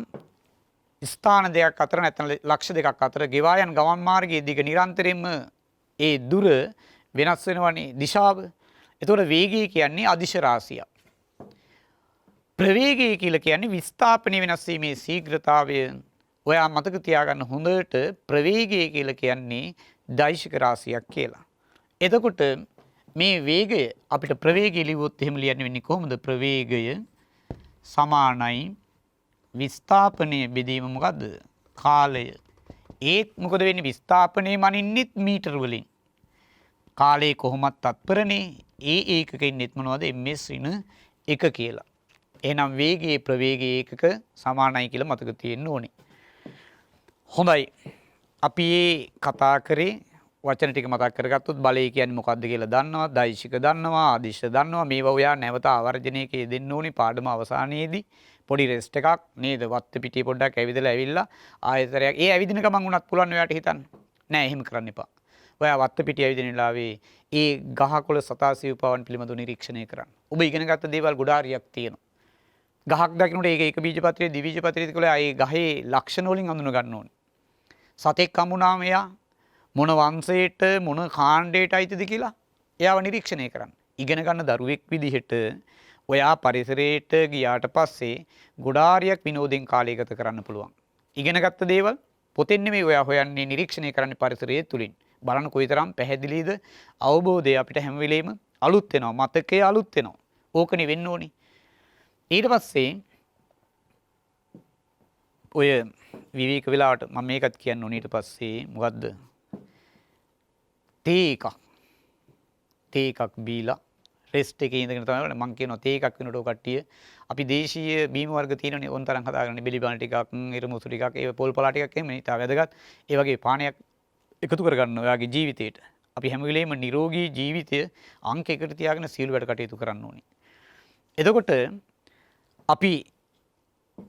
ස්ථාන දෙකක් අතර නැත්නම් ලක්ෂ දෙකක් අතර ගෙවා යන ගමන් මාර්ගයේ දිග නිරන්තරයෙන්ම ඒ දුර වෙනස් වෙනවනේ දිශාව. එතකොට වේගය කියන්නේ අදිශ රාශියක්. ප්‍රවේගය කියලා කියන්නේ විස්ථාපනය වෙනස් වීමේ ශීඝ්‍රතාවය. ඔයා මතක තියාගන්න හොඳට ප්‍රවේගය කියලා කියන්නේ දෛශික රාශියක් කියලා. එතකොට මේ වේගය අපිට ප්‍රවේගය ලිව්වොත් එහෙම ලියන්න වෙන්නේ කොහොමද? ප්‍රවේගය සමානයි විස්ථාපනයේ බෙදීම මොකද්ද? කාලය. ඒත් මොකද වෙන්නේ? විස්ථාපනයේ මනින්නෙත් මීටර වලින්. කාලය කොහොමත් තත්පරනේ. ඒ ඒකකෙන්නෙත් මොනවද? ms ඍණ 1 කියලා. එහෙනම් වේගයේ ප්‍රවේගයේ ඒකක සමානයි කියලා මතක තියෙන්න ඕනේ. හොඳයි. අපි මේ කතා කරේ වචන ටික මතක් කරගත්තොත් බලය කියන්නේ මොකක්ද කියලා දන්නවා, දෛශික දන්නවා, ආදිශ දන්නවා. මේවා ඔයා නැවත ආවර්ජනයකේ දෙන්න ඕනි පාඩම අවසානයේදී. පොඩි රෙස්ට් එකක් නේද? වත්ත පිටිය පොඩ්ඩක් ඇවිදලා ඇවිල්ලා ආයතරයක්. ඒ ඇවිදින ගමන් උනත් පුළුවන් ඔයාට හිතන්න. නෑ එහෙම කරන්න එපා. ඔයා වත්ත පිටිය ඇවිදින වෙලාවේ ඒ ගහකොළ සතාසිය උපවන් පිළිබඳව නිරීක්ෂණය කරන්න. ඔබ ඉගෙන ගත්ත දේවල් ගොඩාරියක් තියෙනවා. ගහක් දකින්නට ඒක එක බීජපත්‍රයේ ද්විබීජපත්‍රයේ කියලා ඒ ගහේ ලක්ෂණ වලින් හඳුන ගන්න ඕනේ. සතෙක් හම්බුනාම එයා මොන වංශයට මොන කාණ්ඩයට අයිතිද කියලා එයාව නිරීක්ෂණය කරන්න. ඉගෙන ගන්න දරුවෙක් විදිහට ඔයා පරිසරයට ගියාට පස්සේ ගොඩාරියක් විනෝදෙන් කාලය ගත කරන්න පුළුවන්. ඉගෙන ගත්ත දේවල් පොතෙන් නෙමෙයි ඔයා හොයන්නේ නිරීක්ෂණය කරන්නේ පරිසරය තුලින්. බලන්න කොයිතරම් පැහැදිලිද අවබෝධය අපිට හැම වෙලෙම අලුත් වෙනවා. මතකයේ අලුත් වෙනවා. ඕකනේ වෙන්න ඕනේ. ඊට පස්සේ ඔය විවේක වෙලාවට මම මේකත් කියන්න ඕනේ ඊට පස්සේ මොකද්ද? තේ එකක් බීලා රෙස්ට් එකේ ඉඳගෙන තමයි මම කියනවා තේ එකක් වෙනකොට ඔය කට්ටිය අපි දේශීය බීම වර්ග තියෙනනේ ඕන තරම් හදාගන්න බෙලි බාන ටිකක් ඉරමුසු ටිකක් ඒ පොල් පලා ටිකක් එහෙම නේ තා වැදගත් ඒ වගේ පානයක් එකතු කරගන්න ඔයාගේ ජීවිතේට අපි හැම වෙලේම නිරෝගී ජීවිතය අංක එකට තියාගෙන සියලු වැඩ කටයුතු කරන්න ඕනේ. එතකොට අපි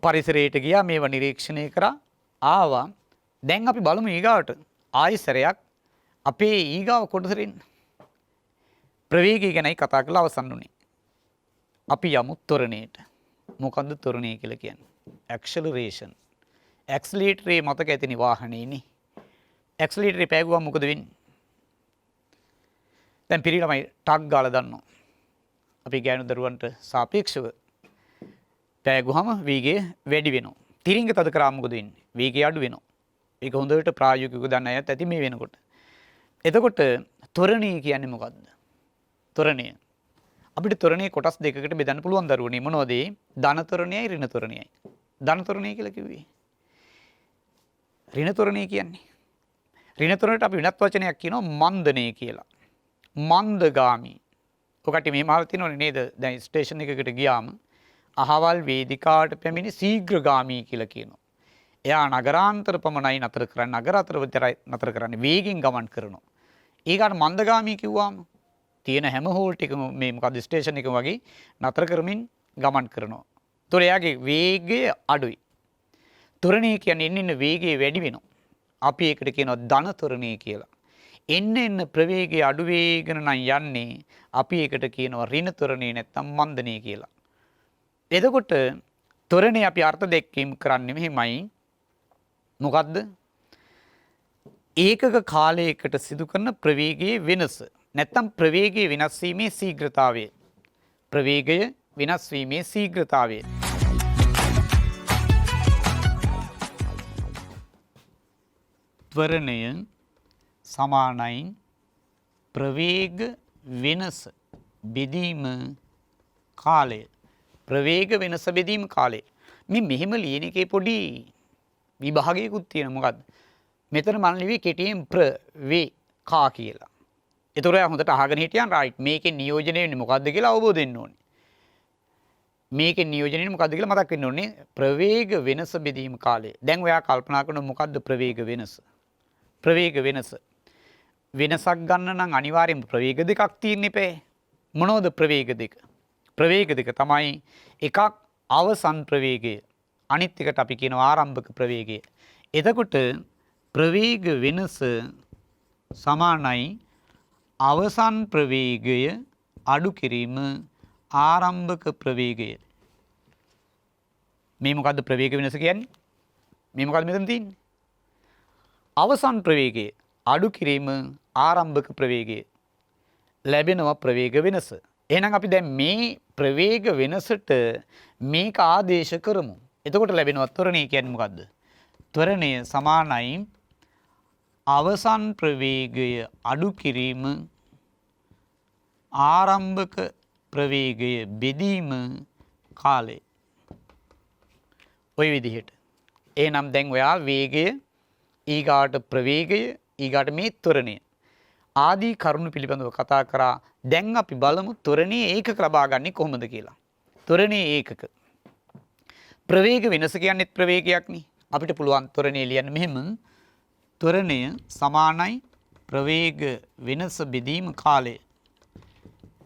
පරිසරයට ගියා මේවා නිරීක්ෂණය කරා ආවා. දැන් අපි බලමු ඊගාවට ආයසරයක් අපේ ඊගාව කොටසරින් ප්‍රවේගය ගැනයි කතා කරලා අවසන් වුණේ. අපි යමු ත්වරණයට. මොකද්ද ත්වරණය කියලා කියන්නේ? ඇක්සලරේෂන්. ඇක්සලරේටරේ මතක ඇතිනේ වාහනේනේ. ඇක්සලරේටරේ පෑගුවම මොකද වෙන්නේ? දැන් පිරිළමයි ටක් ගාලා දන්නවා. අපි ගෑනු දරුවන්ට සාපේක්ෂව පෑගුවම වේගය වැඩි වෙනවා. තිරිංග තද කරාම මොකද වෙන්නේ? වේගය අඩු වෙනවා. ඒක හොඳට ප්‍රායෝගිකව දන්න අයත් ඇති මේ වෙනකොට. එතකොට ත්වරණය කියන්නේ මොකද්ද? ත්වරණය. අපිට ත්වරණයේ කොටස් දෙකකට බෙදන්න පුළුවන් දරුවනේ මොනවද? ධන ත්වරණයයි ඍණ ත්වරණයයි. ධන ත්වරණය කියලා කිව්වේ. ඍණ ත්වරණය කියන්නේ. ඍණ ත්වරණයට අපි වෙනත් වචනයක් කියනවා මන්දනය කියලා. මන්දගාමී. ඔකට මේ මාල් තියෙනවනේ නේද? දැන් ස්ටේෂන් එකකට ගියාම අහවල් වේදිකාවට පැමිණි ශීඝ්‍රගාමී කියලා කියනවා. එයා නගරාන්තර පමණයි නතර කරන්නේ නගර අතර විතරයි නතර කරන්නේ වේගෙන් ගමන් කරනවා. ඊගාට මන්දගාමී කිව්වම තියෙන හැම හෝල් ටිකම මේ මොකද ස්ටේෂන් එක වගේ නතර කරමින් ගමන් කරනවා. ඒතොර එයාගේ වේගය අඩුයි. ත්වරණය කියන්නේ එන්න වේගය වැඩි වෙනවා. අපි ඒකට කියනවා ධන ත්වරණය කියලා. එන්න ප්‍රවේගය අඩු වේගන නම් යන්නේ අපි ඒකට කියනවා ඍණ ත්වරණය නැත්නම් මන්දනය කියලා. එතකොට ත්වරණය අපි අර්ථ දෙකකින් කරන්නේ මෙහෙමයි. මොකද්ද? ඒකක කාලයකට සිදු කරන ප්‍රවේගයේ වෙනස. නැත්නම් ප්‍රවේගයේ වෙනස් වීමේ ශීඝ්‍රතාවය. ප්‍රවේගය වෙනස් වීමේ ශීඝ්‍රතාවය. ත්වරණය සමානයි ප්‍රවේග වෙනස බෙදීම කාලය. ප්‍රවේග වෙනස බෙදීම කාලය. මේ මෙහෙම ලියන එකේ පොඩි විභාගයකුත් තියෙනවා. මොකද්ද? මෙතන මම ලිව්වේ කෙටියෙන් ප්‍රවේකා කියලා. ඒතොර ඔයා හොඳට අහගෙන හිටියන් රයිට් මේකේ නියෝජනය වෙන්නේ මොකද්ද කියලා අවබෝධ වෙන්න ඕනේ. මේකේ නියෝජනය වෙන්නේ මොකද්ද කියලා මතක් වෙන්න ඕනේ. ප්‍රවේග වෙනස බෙදීම කාලය. දැන් ඔයා කල්පනා කරනවා මොකද්ද ප්‍රවේග වෙනස? ප්‍රවේග වෙනස. වෙනසක් ගන්න නම් අනිවාර්යෙන්ම ප්‍රවේග දෙකක් තියෙන්න එපේ. මොනවද ප්‍රවේග දෙක? ප්‍රවේග දෙක තමයි එකක් අවසන් ප්‍රවේගය. අනිත් එකට අපි කියනවා ආරම්භක ප්‍රවේගය. එතකොට ප්‍රවේග වෙනස සමානයි අවසන් ප්‍රවේගය අඩු කිරීම ආරම්භක ප්‍රවේගය. මේ මොකද්ද ප්‍රවේග වෙනස කියන්නේ? මේ මොකද්ද මෙතන තියෙන්නේ? අවසන් ප්‍රවේගය අඩු කිරීම ආරම්භක ප්‍රවේගය. ලැබෙනවා ප්‍රවේග වෙනස. එහෙනම් අපි දැන් මේ ප්‍රවේග වෙනසට මේක ආදේශ කරමු. එතකොට ලැබෙනවා ත්වරණය කියන්නේ මොකද්ද? ත්වරණය සමානයි අවසන් ප්‍රවේගය අඩු කිරීම ආරම්භක ප්‍රවේගය බෙදීම කාලය. ওই විදිහට. එහෙනම් දැන් ඔයා වේගය ඊගාට ප්‍රවේගය ඊගාට මේ ත්වරණය ආදී කරුණු පිළිබඳව කතා කරා. දැන් අපි බලමු ත්වරණයේ ඒකක ලබා ගන්නේ කොහොමද කියලා. ත්වරණයේ ඒකක. ප්‍රවේග වෙනස කියන්නේ ප්‍රවේගයක් නේ. අපිට පුළුවන් ත්වරණය ලියන්න මෙහෙම. ත්වරණය සමානයි ප්‍රවේග වෙනස බෙදීම කාලය.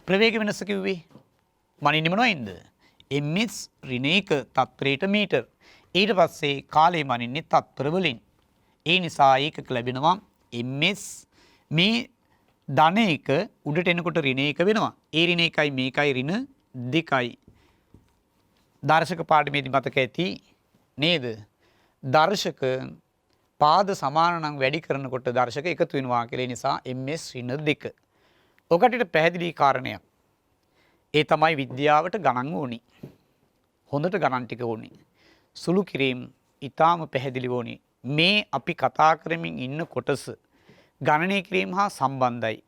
ප්‍රවේග වෙනස කිව්වේ මනින්නේ මොනවයින්ද? ms ඍණ 1 තත්පරයට මීටර්. ඊට පස්සේ කාලය මනින්නේ තත්පර වලින්. ඒ නිසා ඒකක ලැබෙනවා ms මේ ධන එක උඩට එනකොට ඍණ 1 වෙනවා. ඒ ඍණ 1යි මේකයි ඍණ 2යි. දර්ශක පාඩමේදී මතක ඇති නේද? දර්ශක පාද සමාන නම් වැඩි කරනකොට දර්ශක එකතු වෙනවා කියලා. ඒ නිසා ms ඍණ 2. ඔකටට පැහැදිලි කාරණයක්. ඒ තමයි විද්‍යාවට ගණන් ඕනි. හොඳට ගණන් ටික ඕනි. සුළු කිරීම ඊටාම පැහැදිලි ඕනි. මේ අපි කතා කරමින් ඉන්න කොටස ගණනය කිරීම හා සම්බන්ධයි.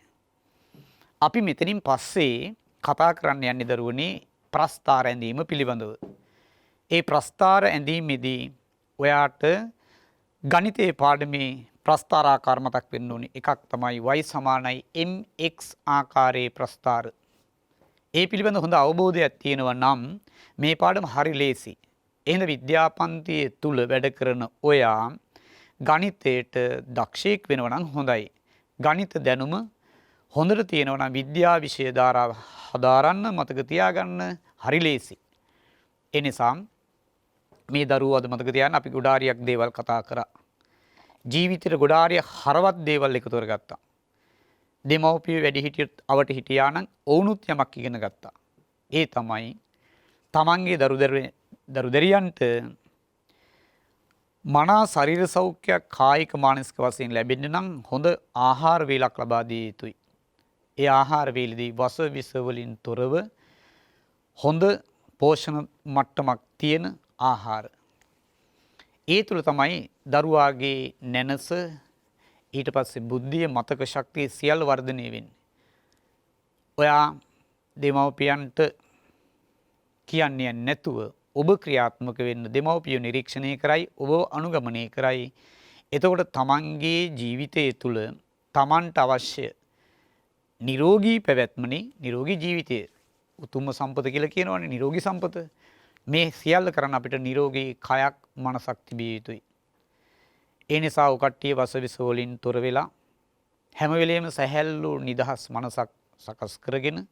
අපි මෙතනින් පස්සේ කතා කරන්න යන්නේ දරුවනේ ප්‍රස්ථාර ඇඳීම පිළිබඳව. ඒ ප්‍රස්ථාර ඇඳීමේදී ඔයාට ගණිතයේ පාඩමේ ප්‍රස්ථාරාකාර මතක් වෙන්න ඕනේ. එකක් තමයි y සමානයි mx ආකාරයේ ප්‍රස්ථාර. ඒ පිළිබඳ හොඳ අවබෝධයක් තියෙනවා නම් මේ පාඩම හරි ලේසි. එහෙනම් විද්‍යාපන්තියේ තුල වැඩ කරන ඔයා ගණිතයට දක්ෂයෙක් වෙනවා නම් හොඳයි. ගණිත දැනුම හොඳට තියෙනවා නම් විද්‍යා විෂය ධාරාව හදාරන්න මතක තියාගන්න හරි ලේසි. ඒ නිසා මේ දරුවෝ අද මතක තියාගන්න අපි ගොඩාරියක් දේවල් කතා කරා. ජීවිතේට ගොඩාරිය හරවත් දේවල් එකතු කරගත්තා. දෙමව්පිය වැඩි හිටියොත් අවට හිටියා නම් ඔවුනුත් යමක් ඉගෙන ගත්තා. ඒ තමයි තමන්ගේ දරුදරියන්ට මනා ශරීර සෞඛ්‍යයක් කායික මානසික වශයෙන් ලැබෙන්න නම් හොඳ ආහාර වේලක් ලබා දිය යුතුයි. ඒ ආහාර වේලෙදී වස විස වලින් තොරව හොඳ පෝෂණ මට්ටමක් තියෙන ආහාර. ඒ තුල තමයි දරුවාගේ නැනස ඊට පස්සේ බුද්ධිය මතක ශක්තිය සියල්ල වර්ධනය වෙන්නේ. ඔයා දෙමව්පියන්ට කියන්නේ නැතුව ඔබ ක්‍රියාත්මක වෙන්න දෙමව්පියෝ නිරීක්ෂණය කරයි ඔබ අනුගමනය කරයි. එතකොට තමන්ගේ ජීවිතය තුළ තමන්ට අවශ්‍ය නිරෝගී පැවැත්මනේ නිරෝගී ජීවිතය උතුම්ම සම්පත කියලා කියනවනේ නිරෝගී සම්පත. මේ සියල්ල කරන්න අපිට නිරෝගී කයක් මනසක් තිබිය යුතුයි. ඒ නිසා උකට්ටිය වසවිස වලින් තොර වෙලා හැම වෙලෙම සැහැල්ලු නිදහස් මනසක් සකස් කරගෙන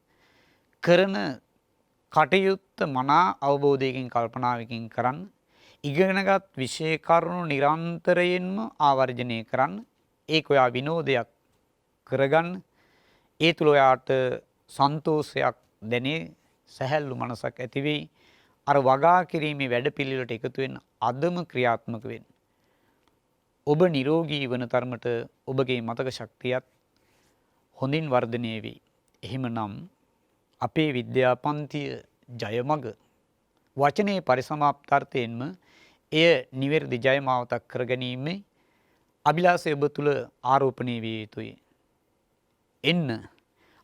කරන කටයුත්ත මනා අවබෝධයකින් කල්පනාවකින් කරන්න. ඉගෙනගත් විෂය කරුණු නිරන්තරයෙන්ම ආවර්ජනය කරන්න. ඒක ඔයා විනෝදයක් කරගන්න. ඒ තුල ඔයාට සන්තෝෂයක් දැනේ සැහැල්ලු මනසක් ඇති වෙයි. අර වගා කිරීමේ වැඩපිළිවෙලට එකතු වෙන්න අදම ක්‍රියාත්මක වෙන්න. ඔබ නිරෝගී වන තරමට ඔබගේ මතක ශක්තියත් හොඳින් වර්ධනය වෙයි. එහෙමනම් අපේ විද්‍යාපන්තිය ජයමග වචනේ පරිසමාප්තාර්ථයෙන්ම එය නිවැරදි ජයමාවතක් කර ගැනීමේ අභිලාෂය ඔබ තුළ ආරෝපණය විය යුතුයි. එන්න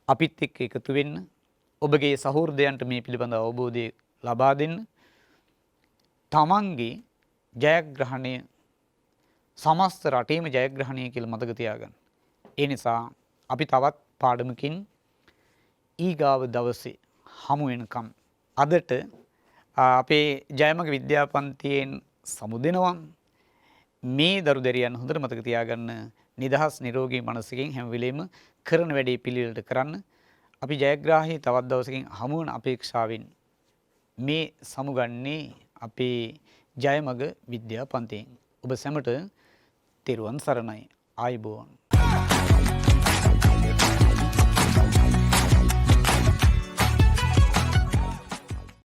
අපිත් එක්ක එකතු වෙන්න ඔබගේ සහෘදයන්ට මේ පිළිබඳ අවබෝධය ලබා දෙන්න. තමන්ගේ ජයග්‍රහණය සමස්ත රටේම ජයග්‍රහණය කියලා මතක තියාගන්න. ඒ නිසා අපි තවත් පාඩමකින් ඊගාව දවසේ හමු වෙනකම් අදට අපේ ජයමග විද්‍යාපන්තියෙන් සමුදෙනවා. මේ දරුදැරියන් හොඳට මතක තියාගන්න නිදහස් නිරෝගී මනසකින් හැම වෙලෙම කරන වැඩේ පිළිවෙලට කරන්න. අපි ජයග්‍රාහී තවත් දවසකින් හමු වන අපේක්ෂාවෙන් මේ සමුගන්නේ අපේ ජයමග විද්‍යාපන්තියෙන්. ඔබ සැමට තෙරුවන් සරණයි. ආයුබෝවන්.